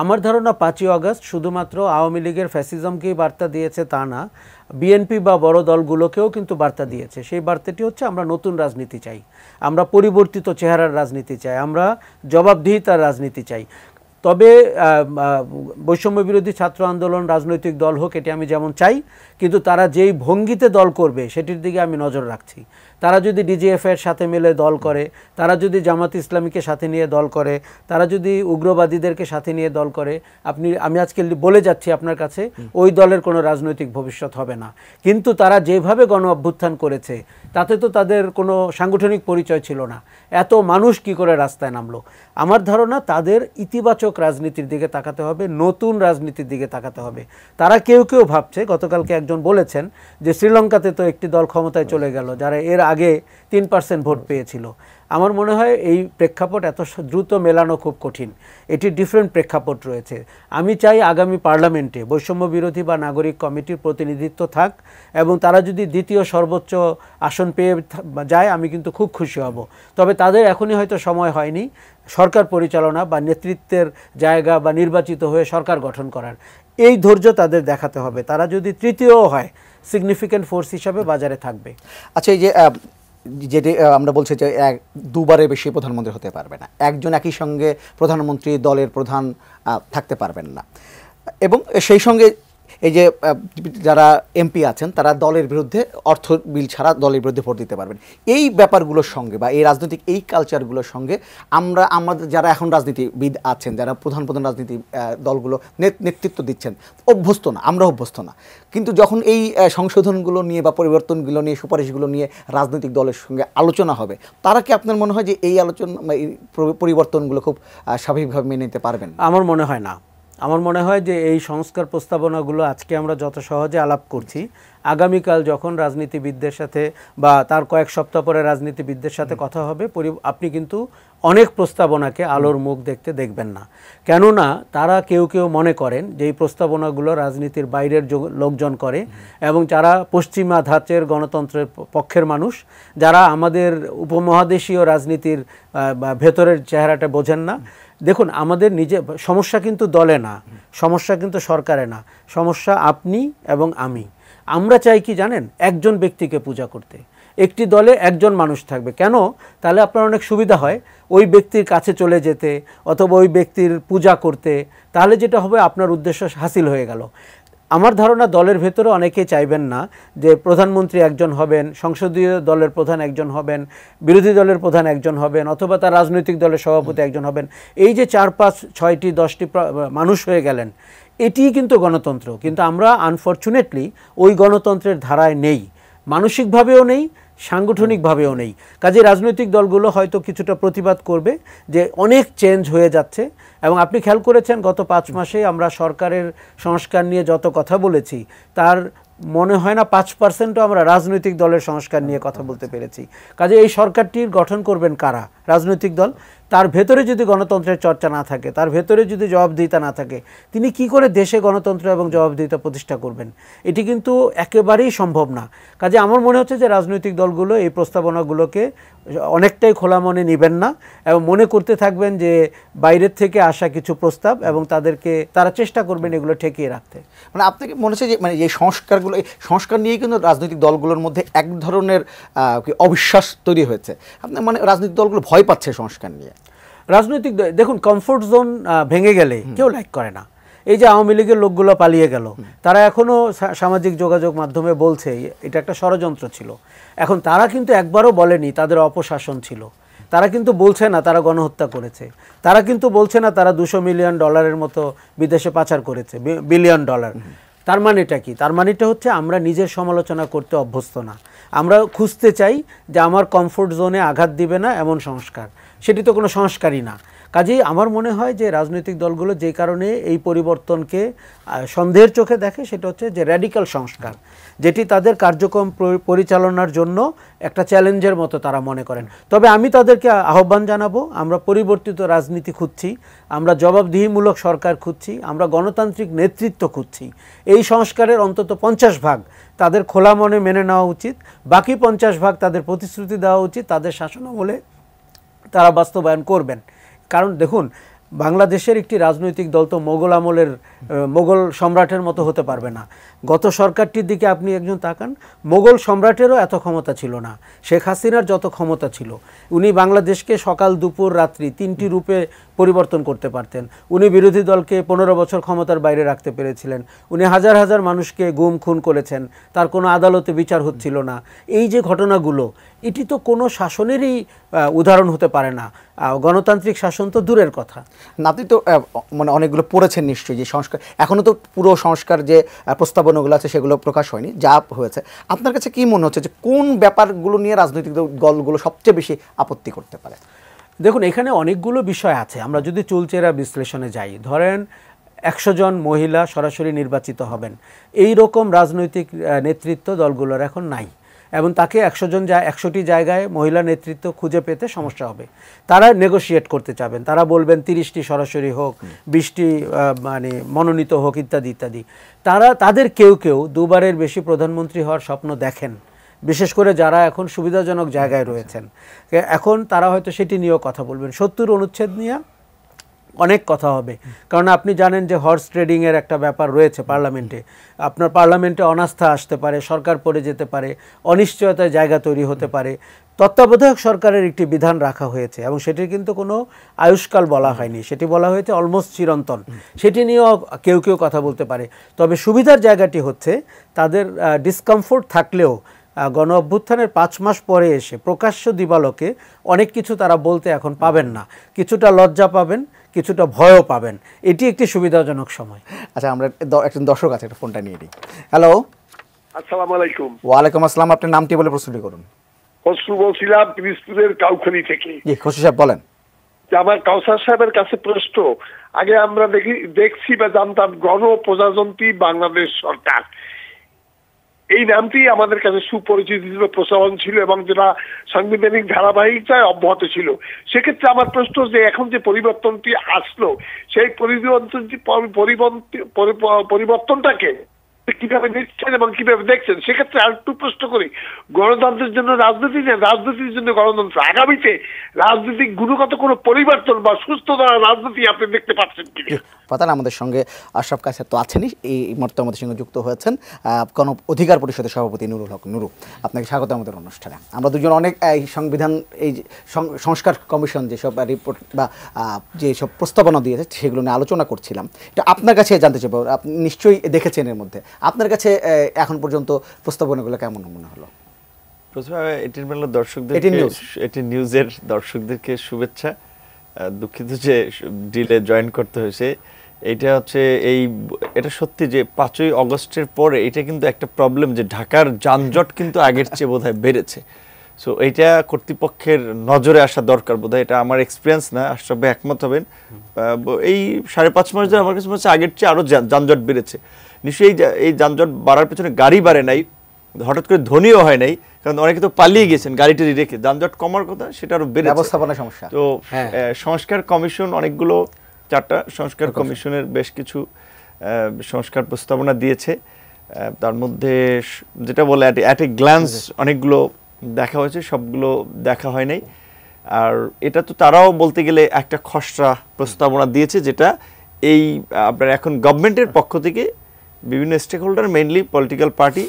আমার ধারণা 5ই আগস্ট শুধুমাত্র আওয়ামী লীগের ফ্যাসিজমকেই বার্তা দিয়েছে তা না, বিএনপি বা বড় দলগুলোকেও কিন্তু বার্তা দিয়েছে। সেই বার্তাটি হচ্ছে আমরা নতুন রাজনীতি চাই, আমরা পরিবর্তিত চেহারার রাজনীতি চাই, আমরা জবাবদিহিতার রাজনীতি চাই। তবে বৈষম্য বিরোধী ছাত্র আন্দোলন রাজনৈতিক দল হোক, এটি আমি যেমন চাই, কিন্তু তারা যেই ভঙ্গিতে দল করবে সেটির দিকে আমি নজর রাখছি। তারা যদি ডিজিএফের সাথে মিলে দল করে, তারা যদি জামাত ইসলামীকে সাথে নিয়ে দল করে, তারা যদি উগ্রবাদীদেরকে সাথে নিয়ে দল করে, আমি আজকে বলে যাচ্ছি আপনার কাছে, ওই দলের কোনো রাজনৈতিক ভবিষ্যৎ হবে না। কিন্তু তারা যেভাবে গণ অভ্যুত্থান করেছে তাতে তো তাদের কোনো সাংগঠনিক পরিচয় ছিল না, এত মানুষ কি করে রাস্তায় নামলো। আমার ধারণা তাদের ইতিবাচক রাজনীতির দিকে তাকাতে হবে, নতুন রাজনীতির দিকে তাকাতে হবে। তারা কেউ কেউ ভাবছে, গতকালকে একজন বলেছেন যে শ্রীলঙ্কাতে তো একটি দল ক্ষমতায় চলে গেল যারা এর আগে 3% ভোট পেয়েছিল। আমার মনে হয় এই প্রেক্ষাপট এত দ্রুত মেলানো খুব কঠিন, এটি ডিফারেন্ট প্রেক্ষাপট রয়েছে। আমি চাই আগামী পার্লামেন্টে বৈষম্য বিরোধী বা নাগরিক কমিটির প্রতিনিধিত্ব থাক, এবং তারা যদি দ্বিতীয় সর্বোচ্চ আসন পেয়ে যায় আমি কিন্তু খুব খুশি হব। তবে তাদের এখনই হয়তো সময় হয়নি সরকার পরিচালনা বা নেতৃত্বের জায়গা বা নির্বাচিত হয়ে সরকার গঠন করার। এই ধৈর্য তাদের দেখাতে হবে। তারা যদি তৃতীয় হয় সিগনিফিক্যান্ট ফোর্স হিসাবে বাজারে থাকবে। আচ্ছা, এই যে যেটি আমরা বলছি যে দুবারের বেশি প্রধানমন্ত্রী হতে পারবে না, একজন একই সঙ্গে প্রধানমন্ত্রী দলের প্রধান থাকতে পারবেন না, এবং সেই সঙ্গে এই যে যারা এমপি আছেন তারা দলের বিরুদ্ধে অর্থ বিল ছাড়া দলের বিরুদ্ধে ভোট দিতে পারবেন। এই ব্যাপারগুলোর সঙ্গে বা এই রাজনৈতিক এই কালচারগুলোর সঙ্গে আমাদের যারা এখন রাজনীতিবিদ আছেন, যারা প্রধান রাজনীতি দলগুলো নেতৃত্ব দিচ্ছেন, অভ্যস্ত না, আমরা অভ্যস্ত না। কিন্তু যখন এই সংশোধনগুলো নিয়ে বা পরিবর্তনগুলো নিয়ে, সুপারিশগুলো নিয়ে রাজনৈতিক দলের সঙ্গে আলোচনা হবে, তারা কি আপনার মনে হয় যে এই আলোচনা এই পরিবর্তনগুলো খুব স্বাভাবিকভাবে মেনে নিতে পারবেন? আমার মনে হয় না। আমার মনে হয় যে এই সংস্কার প্রস্তাবনাগুলো আজকে আমরা যত সহজে আলাপ করছি, আগামীকাল যখন রাজনীতিবিদদের সাথে বা তার কয়েক সপ্তাহ পরে রাজনীতিবিদদের সাথে কথা হবে, আপনি কিন্তু অনেক প্রস্তাবনাকে আলোর মুখ দেখবেন না। কেননা তারা কেউ মনে করেন যে এই প্রস্তাবনাগুলো রাজনীতির বাইরের লোকজন করে, এবং যারা পশ্চিমা ধাঁচের গণতন্ত্রের পক্ষের মানুষ, যারা আমাদের উপমহাদেশীয় রাজনীতির ভেতরের চেহারাটা বোঝেন না। দেখুন, আমাদের সমস্যা কিন্তু দলে না, সমস্যা কিন্তু সরকারে না, সমস্যা আপনি এবং আমি। আমরা চাই কি জানেন, একজন ব্যক্তিকে পূজা করতে। একটি দলে একজন মানুষ থাকবে কেন? তাহলে আপনার অনেক সুবিধা হয় ওই ব্যক্তির কাছে চলে যেতে অথবা ওই ব্যক্তির পূজা করতে। তাহলে যেটা হবে, আপনার উদ্দেশ্য হাসিল হয়ে গেল। আমার ধারণা দলের ভেতরে অনেকেই চাইবেন না যে প্রধানমন্ত্রী একজন হবেন, সংসদীয় দলের প্রধান একজন হবেন, বিরোধী দলের প্রধান একজন হবেন, অথবা তার রাজনৈতিক দলের সভাপতি একজন হবেন। এই যে 4, 5, 6টি 10টি মানুষ হয়ে গেলেন, এটিই কিন্তু গণতন্ত্র। কিন্তু আমরা আনফরচুনেটলি ওই গণতন্ত্রের ধারায় নেই, মানসিকভাবেও নেই, সাংগঠনিকভাবেও নেই। কাজে রাজনৈতিক দলগুলো হয়তো কিছুটা প্রতিবাদ করবে যে অনেক চেঞ্জ হয়ে যাচ্ছে। এবং আপনি খেয়াল করেছেন গত 5 মাসে আমরা সরকারের সংস্কার নিয়ে যত কথা বলেছি, তার মনে হয় না 5%ও আমরা রাজনৈতিক দলের সংস্কার নিয়ে কথা বলতে পেরেছি। কাজে এই সরকারটির গঠন করবেন কারা? রাজনৈতিক দল। তার ভেতরে যদি গণতন্ত্রের চর্চা না থাকে, তার ভেতরে যদি জবাবদিহিতা না থাকে, তিনি কি করে দেশে গণতন্ত্র এবং জবাবদিহিতা প্রতিষ্ঠা করবেন? এটি কিন্তু একেবারেই সম্ভব না। কাজে আমার মনে হচ্ছে যে রাজনৈতিক দলগুলো এই প্রস্তাবনাগুলোকে অনেকটাই খোলা মনে নেবেন না, এবং মনে করতে থাকবেন যে বাইরের থেকে আসা কিছু প্রস্তাব, এবং তারা চেষ্টা করবেন এগুলো ঠেকিয়ে রাখতে। মানে আপনাকে মনে হচ্ছে যে এই সংস্কারগুলো, এই সংস্কার নিয়েই কিন্তু রাজনৈতিক দলগুলোর মধ্যে এক ধরনের অবিশ্বাস তৈরি হয়েছে। আপনার মানে রাজনৈতিক দলগুলো ভয় পাচ্ছে সংস্কার নিয়ে। রাজনৈতিক দেখুন, কমফোর্ট জোন ভেঙে গেলে কেউ লাইক করে না। এই যে আওয়ামী লীগের লোকগুলো পালিয়ে গেল, তারা এখনও সামাজিক যোগাযোগ মাধ্যমে বলছে এটা একটা ষড়যন্ত্র ছিল। এখন তারা কিন্তু একবারও বলেনি তাদের অপশাসন ছিল। তারা কিন্তু বলছে না তারা গণহত্যা করেছে। তারা কিন্তু বলছে না তারা $200 মিলিয়ন মতো বিদেশে পাচার করেছে, $1 বিলিয়ন। তার মানেটা কি? তার মানেটা হচ্ছে আমরা নিজের সমালোচনা করতে অভ্যস্ত না। আমরা খুঁজতে চাই যে আমার কমফোর্ট জোনে আঘাত দিবে না এমন সংস্কার। সেটি তো কোনো সংস্কারই না। কাজেই আমার মনে হয় যে রাজনৈতিক দলগুলো যে কারণে এই পরিবর্তনকে সন্দেহের চোখে দেখে, সেটা হচ্ছে যে র্যাডিক্যাল সংস্কার, যেটি তাদের কার্যক্রম পরিচালনার জন্য একটা চ্যালেঞ্জের মতো তারা মনে করেন। তবে আমি তাদেরকে আহ্বান জানাবো, আমরা পরিবর্তিত রাজনীতি খুঁজছি, আমরা জবাবদিহিমূলক সরকার খুঁজছি, আমরা গণতান্ত্রিক নেতৃত্ব খুঁজছি। এই সংস্কারের অন্তত 50% তাদের খোলা মনে মেনে নেওয়া উচিত, বাকি 50% তাদের প্রতিশ্রুতি দেওয়া উচিত তাদের শাসনামলে তারা বাস্তবায়ন করবেন। কারণ দেখুন, বাংলাদেশের একটি রাজনৈতিক দল তো মোগল সম্রাটের মতো হতে পারবে না। গত সরকারটির দিকে আপনি একজন তাকান, মোগল সম্রাটেরও এত ক্ষমতা ছিল না। শেখ হাসিনার যত ক্ষমতা ছিল, উনি বাংলাদেশকে সকাল দুপুর রাত্রি 3টি রূপে পরিবর্তন করতে পারতেন। উনি বিরোধী দলকে 15 বছর ক্ষমতার বাইরে রাখতে পেরেছিলেন। উনি হাজার হাজার মানুষকে গুম খুন করেছেন, তার কোনো আদালতে বিচার হচ্ছিল না। এই যে ঘটনাগুলো, এটি তো কোনো শাসনেরই উদাহরণ হতে পারে না। গণতান্ত্রিক শাসন তো দূরের কথা। আপনি তো মানে অনেকগুলো পড়েছেন নিশ্চয়ই, যে সংস্কার এখনও তো পুরো সংস্কার যে প্রস্তাবনাগুলো আছে সেগুলো প্রকাশ হয়নি, যা হয়েছে। আপনার কাছে কি মনে হচ্ছে যে কোন ব্যাপারগুলো নিয়ে রাজনৈতিক দলগুলো সবচেয়ে বেশি আপত্তি করতে পারে? দেখুন, এখানে অনেকগুলো বিষয় আছে। আমরা যদি চুলচেরা বিশ্লেষণে যাই, ধরেন 100 জন মহিলা সরাসরি নির্বাচিত হবেন, এই রকম রাজনৈতিক নেতৃত্ব দলগুলোর এখন নাই, এবং তাকে 100টি জায়গায় মহিলা নেতৃত্ব খুঁজে পেতে সমস্যা হবে। তারা নেগোশিয়েট করতে চাবেন, তারা বলবেন 30টি সরাসরি হোক, 20টি মানে মনোনীত হোক, ইত্যাদি ইত্যাদি। তাদের কেউ দুবারের বেশি প্রধানমন্ত্রী হওয়ার স্বপ্ন দেখেন, বিশেষ করে যারা এখন সুবিধাজনক জায়গায় রয়েছেন। এখন তারা হয়তো সেটি নিয়েও কথা বলবেন। 70 অনুচ্ছেদ নিয়ে অনেক কথা হবে। কারণ আপনি জানেন যে হর্স ট্রেডিংয়ের একটা ব্যাপার রয়েছে পার্লামেন্টে। আপনার পার্লামেন্টে অনাস্থা আসতে পারে, সরকার পড়ে যেতে পারে, অনিশ্চয়তার জায়গা তৈরি হতে পারে। তত্ত্বাবধায়ক সরকারের একটি বিধান রাখা হয়েছে এবং সেটির কিন্তু কোনো আয়ুষ্কাল বলা হয়নি, সেটি বলা হয়েছে অলমোস্ট চিরন্তন। সেটি নিয়েও কেউ কেউ কথা বলতে পারে। তবে সুবিধার জায়গাটি হচ্ছে তাদের ডিসকমফোর্ট থাকলেও গণ অভ্যুত্থানের 5 মাস পরে এসে প্রকাশ্য দিবালোকে অনেক কিছু তারা বলতে এখন পাবেন না। কিছুটা লজ্জা পাবেন, কিছুটা ভয়ও পাবেন। এটি একটি সুবিধাজনক সময়। আচ্ছা, আমরা একজন দর্শক আছে, একটা ফোনটা নিয়ে নিই। হ্যালো, আসসালামু আলাইকুম। ওয়ালাইকুম আসসালাম। আপনার নামটি বলে প্রশ্নটি করুন। খসরু বলছিলাম পিরিজপুরের কাউখালী থেকে। জি খসরু সাহেব বলেন। আমার কাউসার সাহেবের কাছে প্রশ্ন, আগে আমরা দেখছি বা জানতাম গণপ্রজাতন্ত্রী বাংলাদেশ সরকার, এই নামটি আমাদের কাছে সুপরিচিত ছিল, প্রচলন ছিল এবং যেটা সাংবিধানিক ধারাবাহিকতায় অব্যাহত ছিল। সেক্ষেত্রে আমার প্রশ্ন যে এখন যে পরিবর্তনটি আসলো, সেই পরিবর্তনটাকে কিভাবে নিচ্ছেন এবং কিভাবে দেখছেন? সেক্ষেত্রে আর একটু প্রশ্ন করি, গণতন্ত্রের জন্য রাজনীতি না, রাজনীতির জন্য গণতন্ত্র, আগামীতে রাজনৈতিক গুণগত কোনো পরিবর্তন বা সুস্থ ধারা রাজনীতি আপনি দেখতে পাচ্ছেন কিনা? পাতান আমাদের সঙ্গে আশরাফ কায়সার তো আছেনই, এই মুহূর্তে আমাদের সঙ্গে যুক্ত হয়েছেন গণ অধিকার পরিষদের সভাপতি নুরুল হক নুরু। আপনাকে স্বাগত আমাদের অনুষ্ঠানে। আমরা দুজন অনেক এই সংবিধান, এই সংস্কার কমিশন যেসব রিপোর্ট বা যেসব প্রস্তাবনা দিয়েছে সেগুলো নিয়ে আলোচনা করছিলাম। এটা আপনার কাছে জানতে চাইব, আপনি নিশ্চয়ই দেখেছেন, এর মধ্যে আপনার কাছে এখন পর্যন্ত প্রস্তাবনাগুলো কেমন মনে হলো? প্রথমে এটির মেলার দর্শকদেরকে, এটি নিউজের দর্শকদেরকে শুভেচ্ছা। দুঃখিত যে ডিলে জয়েন করতে হয়েছে। এইটা হচ্ছে এটা সত্যি যে 5ই অগস্টের পরে এটা কিন্তু একটা প্রবলেম যে ঢাকার যানজট কিন্তু আগের চেয়ে বোধহয় বেড়েছে। সো এইটা কর্তৃপক্ষের নজরে আসা দরকার বোধহয়। এটা আমার এক্সপিরিয়েন্স না, আশরাফ ভাই একমত হবেন। এই 5.5 মাস ধরে আমার কাছে মনে হচ্ছে আগের চেয়ে আরও যানজট বেড়েছে। নিশ্চয়ই এই যানজট বাড়ার পেছনে গাড়ি বাড়ে নাই, হঠাৎ করে ধনীও হয় নাই, কারণ অনেকে তো পালিয়ে গেছেন গাড়িটি রেখে। যানজট কমার কথা, সেটা আরো বেড়েছে, ব্যবস্থাপনা সমস্যা। তো সংস্কার কমিশন অনেকগুলো, 4টা সংস্কার কমিশনের বেশ কিছু সংস্কার প্রস্তাবনা দিয়েছে। তার মধ্যে যেটা বলে অ্যাট এ গ্ল্যান্স অনেকগুলো দেখা হয়েছে, সবগুলো দেখা হয় নাই। আর এটা তো তারাও বলতে গেলে একটা খসড়া প্রস্তাবনা দিয়েছে, যেটা আপনার এখন গভর্নমেন্টের পক্ষ থেকে বিভিন্ন stakeholder, mainly political party,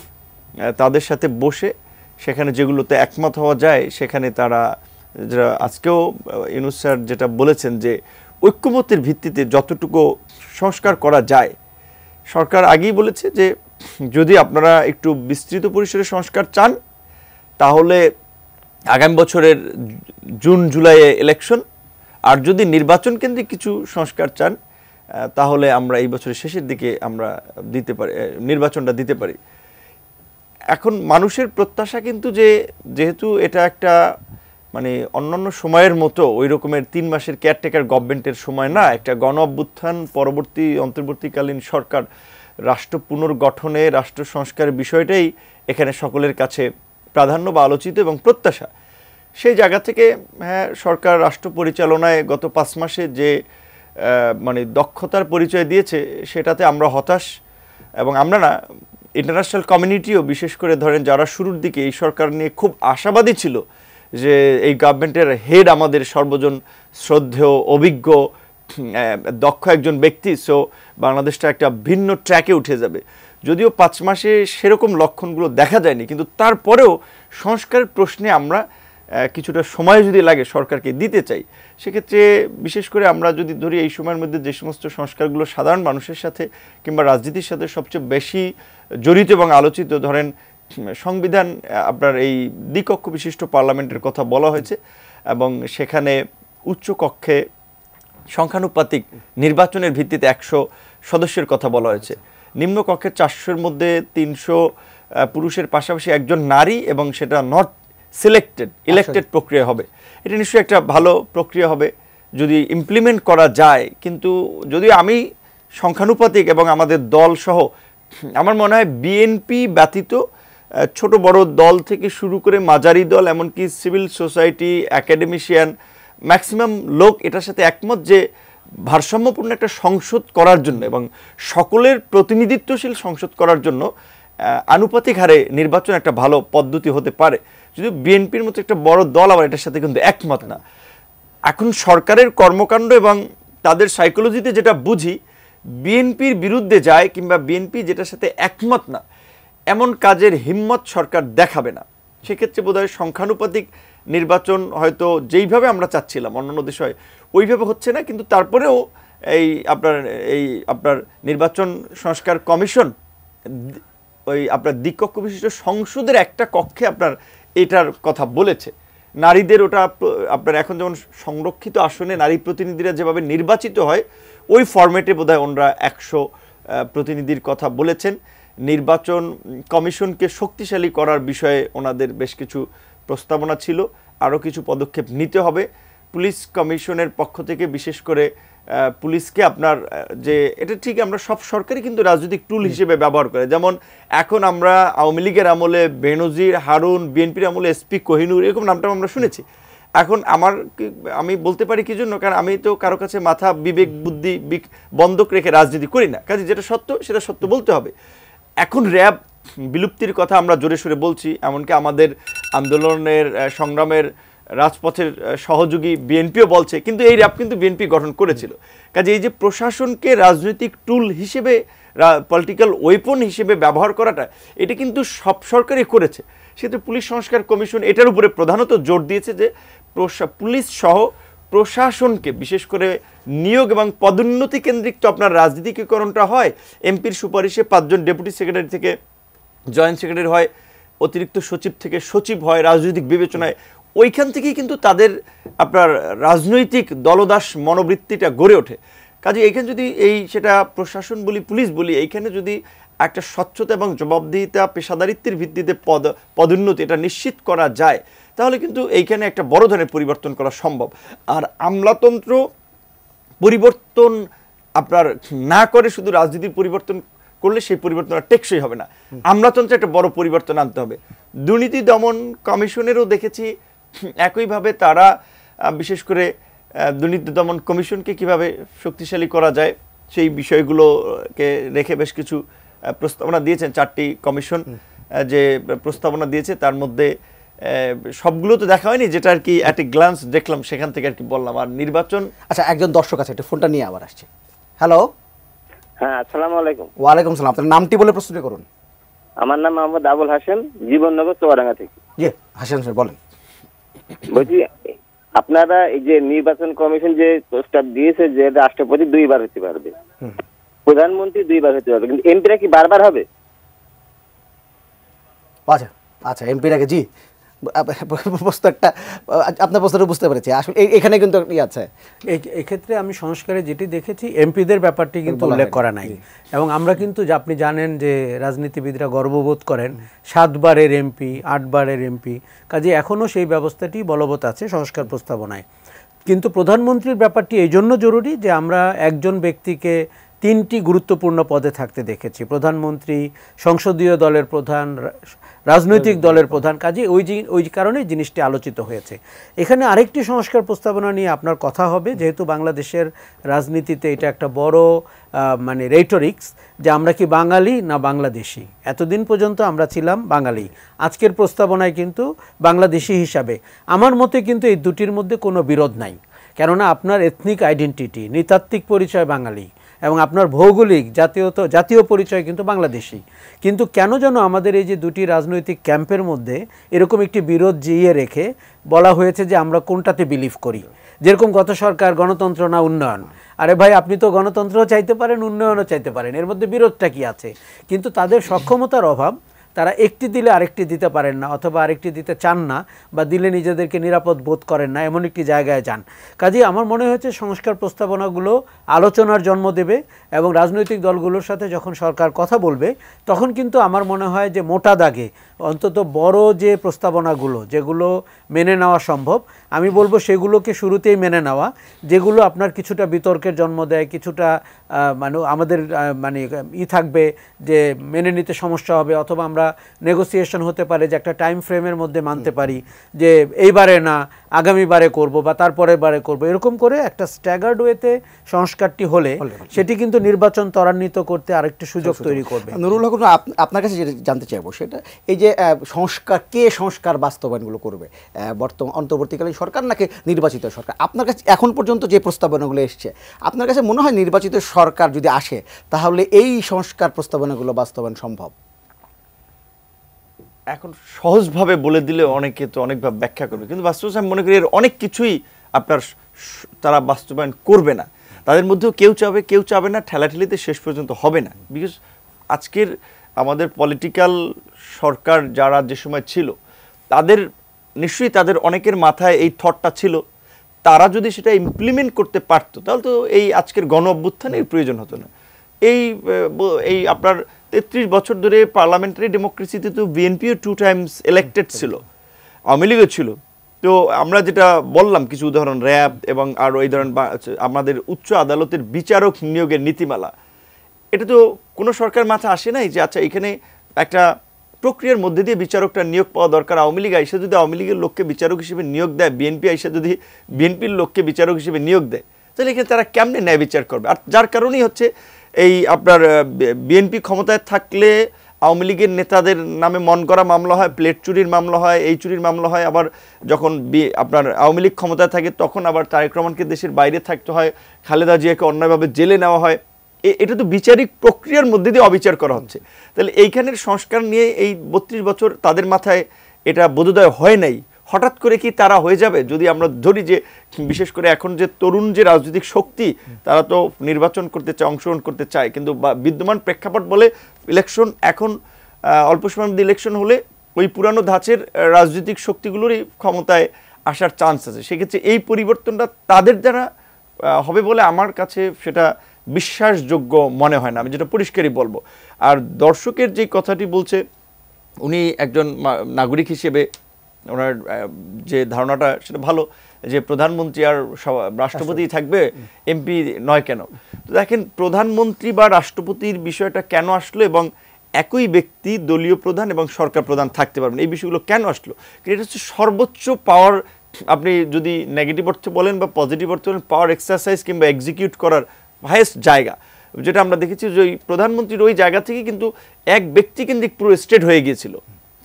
তাদের সাথে বসে সেখানে যেগুলোতে একমত হওয়া যায় সেখানে তারা আজকেও ইউনূস স্যার যেটা বলেছেন যে ঐক্যমত্যের ভিত্তিতে যতটুকু সংস্কার করা যায়। সরকার আগেই বলেছে যে যদি আপনারা একটু বিস্তৃত পরিসরে সংস্কার চান তাহলে আগামী বছরের জুন জুলাইয়ে ইলেকশন, আর যদি নির্বাচন কেন্দ্রিক কিছু সংস্কার চান তাহলে আমরা এই বছরের শেষের দিকে আমরা নির্বাচনটা দিতে পারি। এখন মানুষের প্রত্যাশা কিন্তু যেহেতু এটা একটা মানে অন্যান্য সময়ের মতো ওই রকমের 3 মাসের কেয়ারটেকার গভর্নমেন্টের সময় না, একটা গণ অভ্যুত্থান পরবর্তী অন্তর্বর্তীকালীন সরকার, রাষ্ট্র পুনর্গঠনে, রাষ্ট্র সংস্কারের বিষয়টাই এখানে সকলের কাছে প্রাধান্য বা আলোচিত এবং প্রত্যাশা। সেই জায়গা থেকে হ্যাঁ, সরকার রাষ্ট্র পরিচালনায় গত 5 মাসে যে মানে দক্ষতার পরিচয় দিয়েছে সেটাতে আমরা হতাশ। এবং আমরা না, ইন্টারন্যাশনাল কমিউনিটিও বিশেষ করে ধরেন যারা শুরুর দিকে এই সরকার নিয়ে খুব আশাবাদী ছিল যে এই গভর্নমেন্টের হেড আমাদের সর্বজন শ্রদ্ধেয়, অভিজ্ঞ, দক্ষ একজন ব্যক্তি, সো বাংলাদেশটা একটা ভিন্ন ট্র্যাকে উঠে যাবে। যদিও 5 মাসে সেরকম লক্ষণগুলো দেখা যায়নি, কিন্তু তারপরেও সংস্কারের প্রশ্নে আমরা কিছুটা সময় যদি লাগে সরকারকে দিতে চাই। সেক্ষেত্রে বিশেষ করে আমরা যদি ধরি এই সময়ের মধ্যে যে সমস্ত সংস্কারগুলো সাধারণ মানুষের সাথে কিংবা রাজনীতির সাথে সবচেয়ে বেশি জড়িত এবং আলোচিত, ধরেন সংবিধান, আপনার এই দ্বিকক্ষ বিশিষ্ট পার্লামেন্টের কথা বলা হয়েছে এবং সেখানে উচ্চ কক্ষে সংখ্যানুপাতিক নির্বাচনের ভিত্তিতে 100 সদস্যের কথা বলা হয়েছে। নিম্ন কক্ষের 400-এর মধ্যে 300 পুরুষের পাশাপাশি একজন নারী, এবং সেটা নট সিলেক্টেড, ইলেক্টেড প্রক্রিয়া হবে। এটা নিশ্চয়ই একটা ভালো প্রক্রিয়া হবে যদি ইমপ্লিমেন্ট করা যায়। কিন্তু যদিও আমি সংখ্যানুপাতিক এবং আমাদের দল সহ, আমার মনে হয় বিএনপি ব্যতীত ছোট বড় দল থেকে শুরু করে মাঝারি দল, এমনকি সিভিল সোসাইটি, একাডেমিশিয়ান, ম্যাক্সিমাম লোক এটার সাথে একমত যে ভারসাম্যপূর্ণ একটা সংসদ করার জন্য এবং সকলের প্রতিনিধিত্বশীল সংসদ করার জন্য আনুপাতিক হারে নির্বাচন একটা ভালো পদ্ধতি হতে পারে। যদি বিএনপির মতো একটা বড় দল আবার এটার সাথে কিন্তু একমত না। এখন সরকারের কর্মকাণ্ড এবং তাদের সাইকোলজিতে যেটা বুঝি, বিএনপির বিরুদ্ধে যায় কিংবা বিএনপি যেটার সাথে একমত না এমন কাজের হিম্মত সরকার দেখাবে না। সেক্ষেত্রে বোধহয় সংখ্যানুপাতিক নির্বাচন হয়তো যেইভাবে আমরা চাচ্ছিলাম অন্যান্য দেশে হয় ওইভাবে হচ্ছে না, কিন্তু তারপরেও আপনার নির্বাচন সংস্কার কমিশন ওই আপনার দ্বিকক্ষ বিশিষ্ট সংসদের একটা কক্ষে আপনার এটার কথা বলেছে। নারীদের ওটা আপনার এখন যেমন সংরক্ষিত আসনে নারী প্রতিনিধিরা যেভাবে নির্বাচিত হয় ওই ফরম্যাটে বোধহয় ওনারা 100 প্রতিনিধির কথা বলেছেন। নির্বাচন কমিশনকে শক্তিশালী করার বিষয়ে ওনাদের বেশ কিছু প্রস্তাবনা ছিল, আরও কিছু পদক্ষেপ নিতে হবে। পুলিশ কমিশনের পক্ষ থেকে বিশেষ করে পুলিশকে আপনার যে এটা ঠিক আমরা সব সরকারই কিন্তু রাজনৈতিক টুল হিসেবে ব্যবহার করে, যেমন এখন আমরা আওয়ামী লীগের আমলে বেনজির হারুন, বিএনপির আমলে এসপি কোহিনুর এরকম নামটা আমরা শুনেছি। এখন আমি বলতে পারি কি জন্য, কারণ আমি তো কারো কাছে মাথা বিবেক বুদ্ধি বন্ধক রেখে রাজনীতি করি না, কাজে যেটা সত্য সেটা সত্য বলতে হবে। এখন র্যাব বিলুপ্তির কথা আমরা জোরে সোরে বলছি, এমনকি আমাদের আন্দোলনের সংগ্রামের রাজপথের সহযোগী বিএনপিও বলছে, কিন্তু এই র্যাব কিন্তু বিএনপি গঠন করেছিল। কাজে এই যে প্রশাসনকে রাজনৈতিক টুল হিসেবে পলিটিক্যাল ওয়েপন হিসেবে ব্যবহার করাটা এটা কিন্তু সব সরকারই করেছে। সেক্ষেত্রে পুলিশ সংস্কার কমিশন এটার উপরে প্রধানত জোর দিয়েছে যে পুলিশ সহ প্রশাসনকে বিশেষ করে নিয়োগ এবং পদোন্নতি কেন্দ্রিক তো আপনার রাজনীতিকরণটা হয়। এমপির সুপারিশে 5 জন ডেপুটি সেক্রেটারি থেকে জয়েন্ট সেক্রেটারি হয়, অতিরিক্ত সচিব থেকে সচিব হয় রাজনৈতিক বিবেচনায়। ওইখান থেকেই কিন্তু তাদের আপনার রাজনৈতিক দলদাস মনোবৃত্তিটা গড়ে ওঠে। কাজে এইখানে যদি সেটা প্রশাসন বলি পুলিশ বলি, এইখানে যদি একটা স্বচ্ছতা এবং জবাবদিহিতা পেশাদারিত্বের ভিত্তিতে পদোন্নতি এটা নিশ্চিত করা যায় তাহলে কিন্তু এইখানে একটা বড় ধরনের পরিবর্তন করা সম্ভব। আর আমলাতন্ত্র পরিবর্তন আপনার না করে শুধু রাজনীতির পরিবর্তন করলে সেই পরিবর্তন টেকসই হবে না। আমলাতন্ত্রে একটা বড় পরিবর্তন আনতে হবে। দুর্নীতি দমন কমিশনেরও দেখেছি একইভাবে তারা বিশেষ করে দুর্নীতি দমন কমিশনকে কিভাবে শক্তিশালী করা যায় সেই বিষয়গুলোকে রেখে বেশ কিছু প্রস্তাবনা দিয়েছেন। 4টি কমিশন যে প্রস্তাবনা দিয়েছে তার মধ্যে সবগুলো তো দেখা হয়নি, যেটা আর কি অ্যাট এ গ্লান্স দেখলাম সেখান থেকে আর কি বললাম। আর নির্বাচন আচ্ছা, একজন দর্শক আছে, একটু ফোনটা নিয়ে আবার আসছে। হ্যালো, হ্যাঁ, আসসালামু আলাইকুম। ওয়ালাইকুম সালাম। আপনার নামটি বলে প্রশ্ন করুন। আমার নাম মোহাম্মদ আবুল হাসেম, জীবননগর চুয়াডাঙ্গা থেকে। জি হাসেম স্যার বলেন। বলছি আপনারা এই যে নির্বাচন কমিশন যে প্রস্তাব দিয়েছে যে রাষ্ট্রপতি 2 বার হতে পারবে, প্রধানমন্ত্রী 2 বার হতে পারবে, কিন্তু এমপিরা কি বারবার হবে? আচ্ছা আচ্ছা, এমপির আগে জি প্রশ্নটা আপনার প্রশ্নটা বুঝতে পেরেছি। আসলে এখানে কিন্তু আছে এক্ষেত্রে আমি সংস্কারে যেটি দেখেছি এমপিদের ব্যাপারটি কিন্তু উল্লেখ করা নাই। এবং আমরা কিন্তু আপনি জানেন যে রাজনীতিবিদরা গর্ববোধ করেন 7 বারের এমপি 8 বারের এমপি, কাজে এখনও সেই ব্যবস্থাটি বলবৎ আছে সংস্কার প্রস্তাবনায়। কিন্তু প্রধানমন্ত্রীর ব্যাপারটি এই জন্য জরুরি যে আমরা একজন ব্যক্তিকে 3টি গুরুত্বপূর্ণ পদে থাকতে দেখেছি, প্রধানমন্ত্রী, সংসদীয় দলের প্রধান, রাজনৈতিক দলের প্রধান। কাজে ওই কারণে জিনিসটি আলোচিত হয়েছে। এখানে আরেকটি সংস্কার প্রস্তাবনা নিয়ে আপনার কথা হবে, যেহেতু বাংলাদেশের রাজনীতিতে এটা একটা বড় মানে রেটরিক্স যে আমরা কি বাঙালি না বাংলাদেশি। এতদিন পর্যন্ত আমরা ছিলাম বাঙালি, আজকের প্রস্তাবনায় কিন্তু বাংলাদেশি হিসাবে। আমার মতে কিন্তু এই দুটির মধ্যে কোনো বিরোধ নাই, কেননা আপনার এথনিক আইডেন্টিটি, নৃতাত্ত্বিক পরিচয় বাঙালি এবং আপনার ভৌগোলিক জাতীয় পরিচয় কিন্তু বাংলাদেশি। কিন্তু কেন যেন আমাদের এই যে দুটি রাজনৈতিক ক্যাম্পের মধ্যে এরকম একটি বিরোধ জিয়ে রেখে বলা হয়েছে যে আমরা কোনটাতে বিলিভ করি। যেরকম গত সরকার গণতন্ত্র না উন্নয়ন, আরে ভাই আপনি তো গণতন্ত্রও চাইতে পারেন উন্নয়নও চাইতে পারেন, এর মধ্যে বিরোধটা কি আছে? কিন্তু তাদের সক্ষমতার অভাব, তারা একটি দিলে আরেকটি দিতে পারেন না, অথবা আরেকটি দিতে চান না, বা দিলে নিজেদেরকে নিরাপদ বোধ করেন না, এমন একটি জায়গায় যান। কাজেই আমার মনে হয়েছে সংস্কার প্রস্তাবনাগুলো আলোচনার জন্ম দেবে এবং রাজনৈতিক দলগুলোর সাথে যখন সরকার কথা বলবে তখন কিন্তু আমার মনে হয় যে মোটা দাগে অন্তত বড় যে প্রস্তাবনাগুলো যেগুলো মেনে নেওয়া সম্ভব, আমি বলবো সেগুলোকে শুরুতেই মেনে নেওয়া। যেগুলো আপনার কিছুটা বিতর্কের জন্ম দেয়, কিছুটা মানে আমাদের মানে থাকবে যে মেনে নিতে সমস্যা হবে, অথবা আমরা নেগোসিয়েশন হতে পারে যে একটা টাইম ফ্রেমের মধ্যে মানতে পারি যে এইবারে না আগামীবারে করব বা তারপরের বারে করব, এরকম করে একটা স্ট্যাগার্ড ওয়েতে সংস্কারটি হলে সেটি কিন্তু নির্বাচন ত্বরান্বিত করতে আরেকটি সুযোগ তৈরি করবে। নুরুল হক, আপনার কাছে যেটা জানতে চাইবো সেটা এই যে সংস্কার সংস্কার বাস্তবায়নগুলো করবে, বর্তমান অন্তর্বর্তীকালীন সরকার নাকি নির্বাচিত সরকার? আপনার কাছে এখন পর্যন্ত যে প্রস্তাবনাগুলো এসছে, আপনার কাছে মনে হয় নির্বাচিত সরকার যদি আসে তাহলে এই সংস্কার প্রস্তাবনাগুলো বাস্তবায়ন সম্ভব? এখন সহজভাবে বলে দিলে অনেকে তো অনেকভাবে ব্যাখ্যা করবে, কিন্তু বাস্তবে আমি মনে করি এর অনেক কিছুই আপনার তারা বাস্তবায়ন করবে না। তাদের মধ্যেও কেউ চাবে না, ঠেলাঠেলিতে শেষ পর্যন্ত হবে না। বিকজ আজকের আমাদের পলিটিক্যাল সরকার যারা যে সময় ছিল, তাদের নিশ্চয়ই তাদের অনেকের মাথায় এই থটটা ছিল, তারা যদি সেটা ইমপ্লিমেন্ট করতে পারতো তাহলে তো এই আজকের গণ অভ্যুত্থানের প্রয়োজন হতো না। এই আপনার 33 বছর ধরে পার্লামেন্টারি ডেমোক্রেসিতে তো বিএনপিও 2 টাইমস ইলেক্টেড ছিল, আওয়ামী লীগও ছিল। তো আমরা যেটা বললাম কিছু উদাহরণ, র্যাব এবং আরও এই ধরনের আমাদের উচ্চ আদালতের বিচারক নিয়োগের নীতিমালা, এটা তো কোনো সরকার মাথা আসে নাই যে আচ্ছা এখানে একটা প্রক্রিয়ার মধ্যে দিয়ে বিচারকটা নিয়োগ পাওয়া দরকার। আওয়ামী লীগ আইসা যদি আওয়ামী লীগের লোককে বিচারক হিসেবে নিয়োগ দেয়, বিএনপি আইসা যদি বিএনপির লোককে বিচারক হিসেবে নিয়োগ দেয়, তাহলে এখানে তারা কেমনে ন্যায় বিচার করবে? আর যার কারণেই হচ্ছে এই আপনার বিএনপি ক্ষমতায় থাকলে আওয়ামী লীগের নেতাদের নামে মন করা মামলা হয়, প্লেট চুরির মামলা হয়, এই চুরির মামলা হয়। আবার যখন আপনার আওয়ামী লীগ ক্ষমতায় থাকে তখন আবার তারেক রহমানকে দেশের বাইরে থাকতে হয়, খালেদা জিয়াকে অন্যায়ভাবে জেলে নেওয়া হয়। এটা তো বিচারিক প্রক্রিয়ার মধ্যে দিয়ে অবিচার করা হচ্ছে। তাহলে এইখানের সংস্কার নিয়ে এই 32 বছর তাদের মাথায় এটা বোধোদয় হয় নাই। হঠাৎ করে কি তারা হয়ে যাবে? যদি আমরা ধরি যে বিশেষ করে এখন যে তরুণ যে রাজনৈতিক শক্তি, তারা তো নির্বাচন করতে চায়, অংশগ্রহণ করতে চায়, কিন্তু বিদ্যমান প্রেক্ষাপট বলে ইলেকশন এখন অল্প সময়ের মধ্যে ইলেকশন হলে ওই পুরানো ধাঁচের রাজনৈতিক শক্তিগুলোরই ক্ষমতায় আসার চান্স আছে। সেক্ষেত্রে এই পরিবর্তনটা তাদের দ্বারা হবে বলে আমার কাছে সেটা বিশ্বাসযোগ্য মনে হয় না, আমি যেটা পরিষ্কারই বলবো। আর দর্শকের যে কথাটি বলছে, উনি একজন নাগরিক হিসেবে ওনার যে ধারণাটা সেটা ভালো, যে প্রধানমন্ত্রী আর রাষ্ট্রপতি থাকবে, এমপি নয় কেন? তো দেখেন, প্রধানমন্ত্রী বা রাষ্ট্রপতির বিষয়টা কেন আসলো এবং একই ব্যক্তি দলীয় প্রধান এবং সরকার প্রধান থাকতে পারবেন, এই বিষয়গুলো কেন আসলো? এটা হচ্ছে সর্বোচ্চ পাওয়ার, আপনি যদি নেগেটিভ অর্থে বলেন বা পজিটিভ অর্থে বলেন, পাওয়ার এক্সারসাইজ কিংবা এক্সিকিউট করার হাইয়েস্ট জায়গা, যেটা আমরা দেখেছি যে ওই প্রধানমন্ত্রীর ওই জায়গা থেকে কিন্তু এক ব্যক্তি কিন্তু পুরো স্টেট হয়ে গিয়েছিল।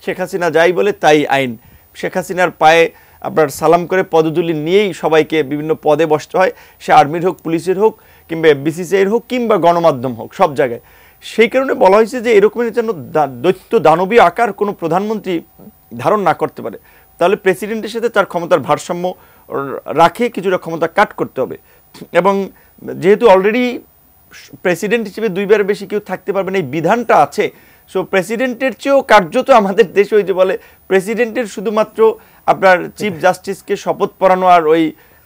শেখ হাসিনা যাই বলে তাই আইন। শেখ হাসিনার পায়ে আপনার সালাম করে পদধূলি নিয়েই সবাইকে বিভিন্ন পদে বসতে হয়, সে আর্মির হোক, পুলিশের হোক, কিংবা বিসিসিআইয়ের হোক, কিংবা গণমাধ্যম হোক, সব জায়গায়। সেই কারণে বলা হয়েছে যে এরকমের যেন দৈত্য দানবীয় আকার কোনো প্রধানমন্ত্রী ধারণ না করতে পারে। তাহলে প্রেসিডেন্টের সাথে তার ক্ষমতার ভারসাম্য রাখে কিছুটা ক্ষমতা কাট করতে হবে। এবং যেহেতু অলরেডি প্রেসিডেন্ট হিসেবে 2বার বেশি কেউ থাকতে পারবে না, এই বিধানটা আছে। সো প্রেসিডেন্টের চেয়েও কার্যত আমাদের দেশে ওই যে বলে প্রেসিডেন্টের শুধুমাত্র আপনার চিফ জাস্টিসকে শপথ পড়ানো আর ওই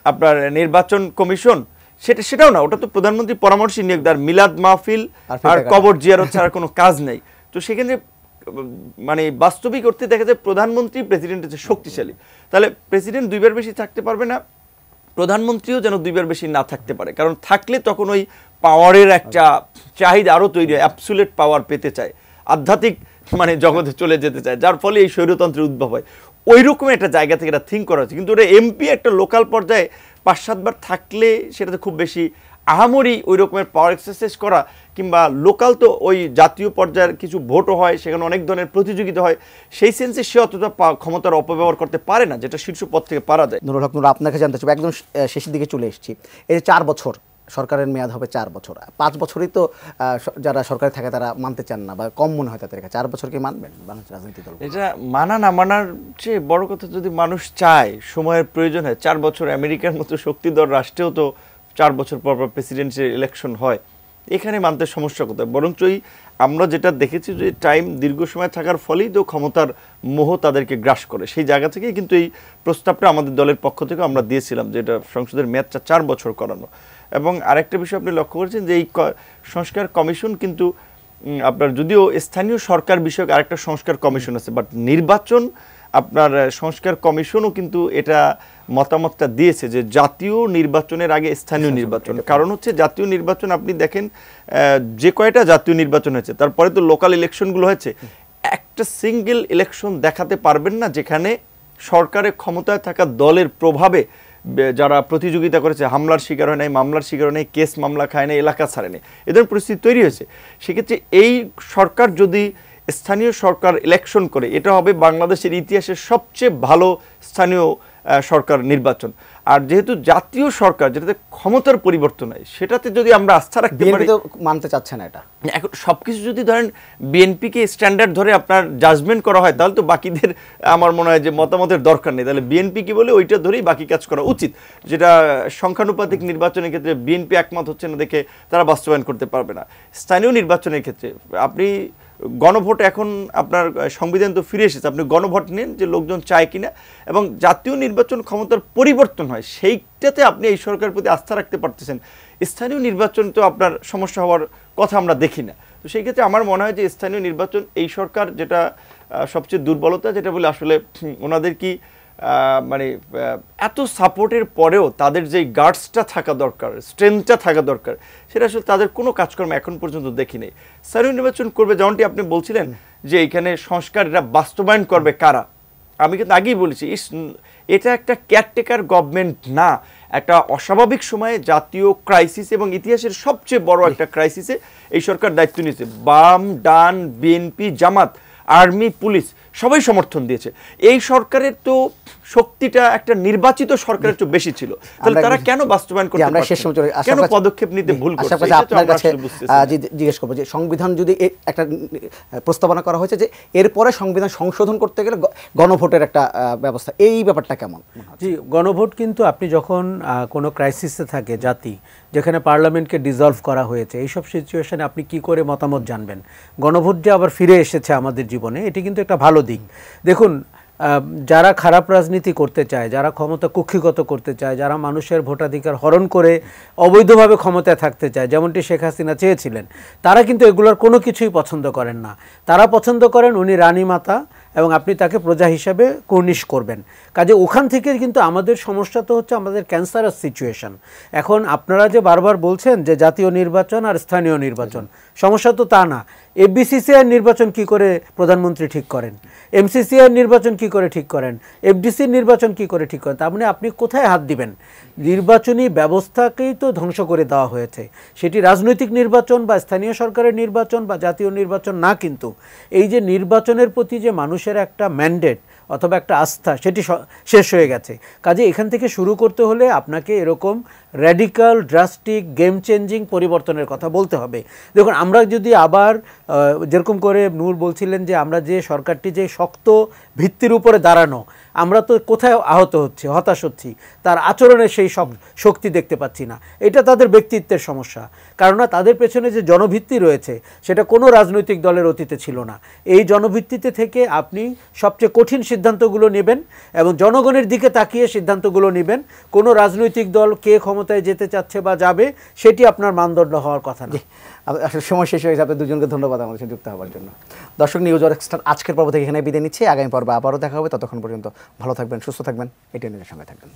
আপনার নির্বাচন কমিশন, সেটাও না, ওটা তো প্রধানমন্ত্রী পরামর্শ নিয়োগ দেয়, মিলাদ মাহফিল আর কবর জিয়ারত ছাড়া কোনো কাজ নেই। তো সেখানে মানে বাস্তবিক অর্থে দেখা যায় প্রধানমন্ত্রী প্রেসিডেন্টের চেয়ে শক্তিশালী। তাহলে প্রেসিডেন্ট 2বার বেশি থাকতে পারবে না, প্রধানমন্ত্রীও যেন 2বার বেশি না থাকতে পারে, কারণ থাকলে তখন ওই পাওয়ারের একটা চাহিদা আরও তৈরি হয়, অ্যাবসুলেট পাওয়ার পেতে চায়, আধ্যাত্মিক মানে জগতে চলে যেতে চায়, যার ফলে এই স্বৈরতন্ত্রের উদ্ভব হয়। ওই রকম একটা জায়গা থেকে এটা থিঙ্ক করা হচ্ছে। কিন্তু ওটা এমপি একটা লোকাল পর্যায়ে 5-7 বার থাকলে সেটাতে খুব বেশি আহামরি ওই রকমের পাওয়ার এক্সারসাইজ করা, কিংবা লোকাল তো ওই জাতীয় পর্যায়ের কিছু ভোটও হয়, সেখানে অনেক ধরনের প্রতিযোগিতা হয়, সেই সেন্সে সে অতটা ক্ষমতার অপব্যবহার করতে পারে না, যেটা শীর্ষ পদ থেকে পারা যায়। নুরুল হক নূর, আপনাকে জানতে চাই, একদম শেষের দিকে চলে এসেছি। এই যে 4 বছর সরকারের মেয়াদ হবে, 4 বছর, 5 বছরই তো যারা সরকারে থাকে তারা মানতে চান না বা কম মনে হয় তাদের কাছে। 4 বছর কি মানবেন বাংলাদেশ রাজনীতি দল? এটা মানা না মানার চেয়ে বড় কথা, যদি মানুষ চায়, সময়ের প্রয়োজন হয়, 4 বছর আমেরিকার মতো শক্তিধর রাষ্ট্রেও তো 4 বছর পর পর প্রেসিডেন্সিয়াল ইলেকশন হয়, এখানে মানতে সমস্যা কোথায়? বরঞ্চই আমরা যেটা দেখেছি যে টাইম দীর্ঘ সময় থাকার ফলেই তো ক্ষমতার মোহ তাদেরকে গ্রাস করে। সেই জায়গা থেকেই কিন্তু এই প্রস্তাবটা আমাদের দলের পক্ষ থেকে আমরা দিয়েছিলাম, যে এটা সংসদের মেয়াদটা 4 বছর করানো। এবং আরেকটা বিষয় আপনি লক্ষ্য করেছেন যে এই সংস্কার কমিশন কিন্তু আপনার, যদিও স্থানীয় সরকার বিষয়ক আরেকটা সংস্কার কমিশন আছে, বাট নির্বাচন আপনার সংস্কার কমিশনও কিন্তু এটা মতামতটা দিয়েছে যে জাতীয় নির্বাচনের আগে স্থানীয় নির্বাচন। কারণ হচ্ছে জাতীয় নির্বাচন আপনি দেখেন যে কয়টা জাতীয় নির্বাচন হয়েছে, তারপরে তো লোকাল ইলেকশনগুলো হয়েছে, একটা সিঙ্গেল ইলেকশন দেখাতে পারবেন না যেখানে সরকারের ক্ষমতায় থাকা দলের প্রভাবে যারা প্রতিযোগিতা করেছে হামলার শিকার হয় নাই, মামলার শিকার হয় নাই, কেস মামলা খায় নাই, এলাকা ছাড়ে নাই, এদের পরিস্থিতি তৈরি হয়েছে। সেক্ষেত্রে এই সরকার যদি স্থানীয় সরকার ইলেকশন করে, এটা হবে বাংলাদেশের ইতিহাসের সবচেয়ে ভালো স্থানীয় সরকার নির্বাচন। আর যেহেতু জাতীয় সরকার যেটাতে ক্ষমতার পরিবর্তন হয়, সেটাতে যদি আমরা আস্থা রাখতে পারি, মানতে চাচ্ছে না এটা। এখন সবকিছু যদি ধরেন বিএনপিকে স্ট্যান্ডার্ড ধরে আপনার জাজমেন্ট করা হয়, তাহলে তো বাকিদের আমার মনে হয় যে মতামতের দরকার নেই। তাহলে বিএনপি কি বলে ওইটা ধরেই বাকি কাজ করা উচিত, যেটা সংখ্যানুপাতিক নির্বাচনের ক্ষেত্রে বিএনপি একমত হচ্ছে না দেখে তারা বাস্তবায়ন করতে পারবে না। স্থানীয় নির্বাচনের ক্ষেত্রে আপনি গণভোট, এখন আপনার সংবিধান তো ফিরে এসেছে, আপনি গণভোট নেন যে লোকজন চায় কিনা, এবং জাতীয় নির্বাচন ক্ষমতার পরিবর্তন হয়, সেইটাতে আপনি এই সরকারের প্রতি আস্থা রাখতে পারতেছেন। স্থানীয় নির্বাচন তো আপনার সমস্যা হওয়ার কথা আমরা দেখি না। তো সেই ক্ষেত্রে আমার মনে হয় যে স্থানীয় নির্বাচন, এই সরকার যেটা সবচেয়ে দুর্বলতা, যেটা বলে আসলে ওনাদের কি মানে এত সাপোর্টের পরেও তাদের যে গার্ডসটা থাকা দরকার, স্ট্রেংথটা থাকা দরকার, সেটা আসলে তাদের কোনো কাজকর্ম এখন পর্যন্ত দেখি নেই। স্থানীয় নির্বাচন করবে, যেমনটি আপনি বলছিলেন যে এইখানে সংস্কার এটা বাস্তবায়ন করবে কারা, আমি কিন্তু আগেই বলেছি এটা একটা কেয়ারটেকার গভর্নমেন্ট না, একটা অস্বাভাবিক সময়ে জাতীয় ক্রাইসিস এবং ইতিহাসের সবচেয়ে বড় একটা ক্রাইসিসে এই সরকার দায়িত্ব নিয়েছে। বাম, ডান, বিএনপি, জামাত, আর্মি, পুলিশ সবাই সমর্থন দিয়েছে। এই সরকারের তো শক্তিটা একটা নির্বাচিত সরকারের চেয়ে বেশি ছিল, তাহলে তারা কেন বাস্তবায়ন করতে পারছে না, কেন পদক্ষেপ নিতে ভুল করছে? আপনার কাছে জিজ্ঞেস করবো যে সংবিধান যদি একটা প্রস্তাবনা করা হয়েছে যে এরপরে সংবিধান সংশোধন করতে গেলে গণভোটের একটা ব্যবস্থা, এই ব্যাপারটা কেমন? জি, গণভোট কিন্তু আপনি যখন কোনো ক্রাইসিসে থাকে জাতি, যেখানে পার্লামেন্টকে ডিসলভ করা হয়েছে, এইসব সিচুয়েশনে আপনি কি করে মতামত জানবেন? গণভোট যে আবার ফিরে এসেছে আমাদের জীবনে, এটি কিন্তু একটা ভালো দিক। দেখুন, যারা খারাপ রাজনীতি করতে চায়, যারা ক্ষমতা কুক্ষিগত করতে চায়, যারা মানুষের ভোটাধিকার হরণ করে অবৈধভাবে ক্ষমতায় থাকতে চায়, যেমনটি শেখ হাসিনা চেয়েছিলেন, তারা কিন্তু এগুলোর কোনো কিছুই পছন্দ করেন না। তারা পছন্দ করেন উনি রানী মাতা এবং আপনি তাকে প্রজা হিসাবে কুর্নিশ করবেন। কাজে ওখান থেকে কিন্তু আমাদের সমস্যা তো হচ্ছে আমাদের ক্যান্সারাস সিচুয়েশন। এখন আপনারা যে বারবার বলছেন যে জাতীয় নির্বাচন আর স্থানীয় নির্বাচন, সমস্যা তো তা না। এফবিসিসিআই নির্বাচন কি করে প্রধানমন্ত্রী ঠিক করেন, এমসিসিআই নির্বাচন কি করে ঠিক করেন, এফডিসির নির্বাচন কি করে ঠিক করেন? তার মানে আপনি কোথায় হাত দিবেন? নির্বাচনী ব্যবস্থাকেই তো ধ্বংস করে দেওয়া হয়েছে। সেটি রাজনৈতিক নির্বাচন বা স্থানীয় সরকারের নির্বাচন বা জাতীয় নির্বাচন না, কিন্তু এই যে নির্বাচনের প্রতি যে মানুষের একটা ম্যান্ডেট অথবা একটা আস্থা, সেটি শেষ হয়ে গেছে। কাজে এখান থেকে শুরু করতে হলে আপনাকে এরকম র্যাডিক্যাল, ড্রাস্টিক, গেম চেঞ্জিং পরিবর্তনের কথা বলতে হবে। দেখুন, আমরা যদি আবার যেরকম করে নূর বলছিলেন যে আমরা যে সরকারটি যে শক্ত ভিত্তির উপরে দাঁড়ানো, আমরা তো কোথায় আহত হচ্ছি, হতাশ হচ্ছি, তার আচরণে সেই শক্তি দেখতে পাচ্ছি না। এটা তাদের ব্যক্তিত্বের সমস্যা, কারণ তাদের পেছনে যে জনভিত্তি রয়েছে সেটা কোনো রাজনৈতিক দলের অতীতে ছিল না। এই জনভিত্তিতে থেকে আপনি সবচেয়ে কঠিন সিদ্ধান্তগুলো নেবেন এবং জনগণের দিকে তাকিয়ে সিদ্ধান্তগুলো নেবেন। কোনো রাজনৈতিক দল কে ক্ষমতায় যেতে চাচ্ছে বা যাবে সেটি আপনার মানদণ্ড হওয়ার কথা না। আসলে সময় শেষ হয়ে যাবে। দুজনকে ধন্যবাদ আমাদের সাথে যুক্ত হওয়ার জন্য। দর্শক, নিউজ এক্সট্রা আজকের পর্ব থেকে এখানে বিদায় নিচ্ছি। আগামী পর্বে আবারও দেখা হবে। ততক্ষণ পর্যন্ত ভালো থাকবেন, সুস্থ থাকবেন, এটিএনের সঙ্গে থাকবেন।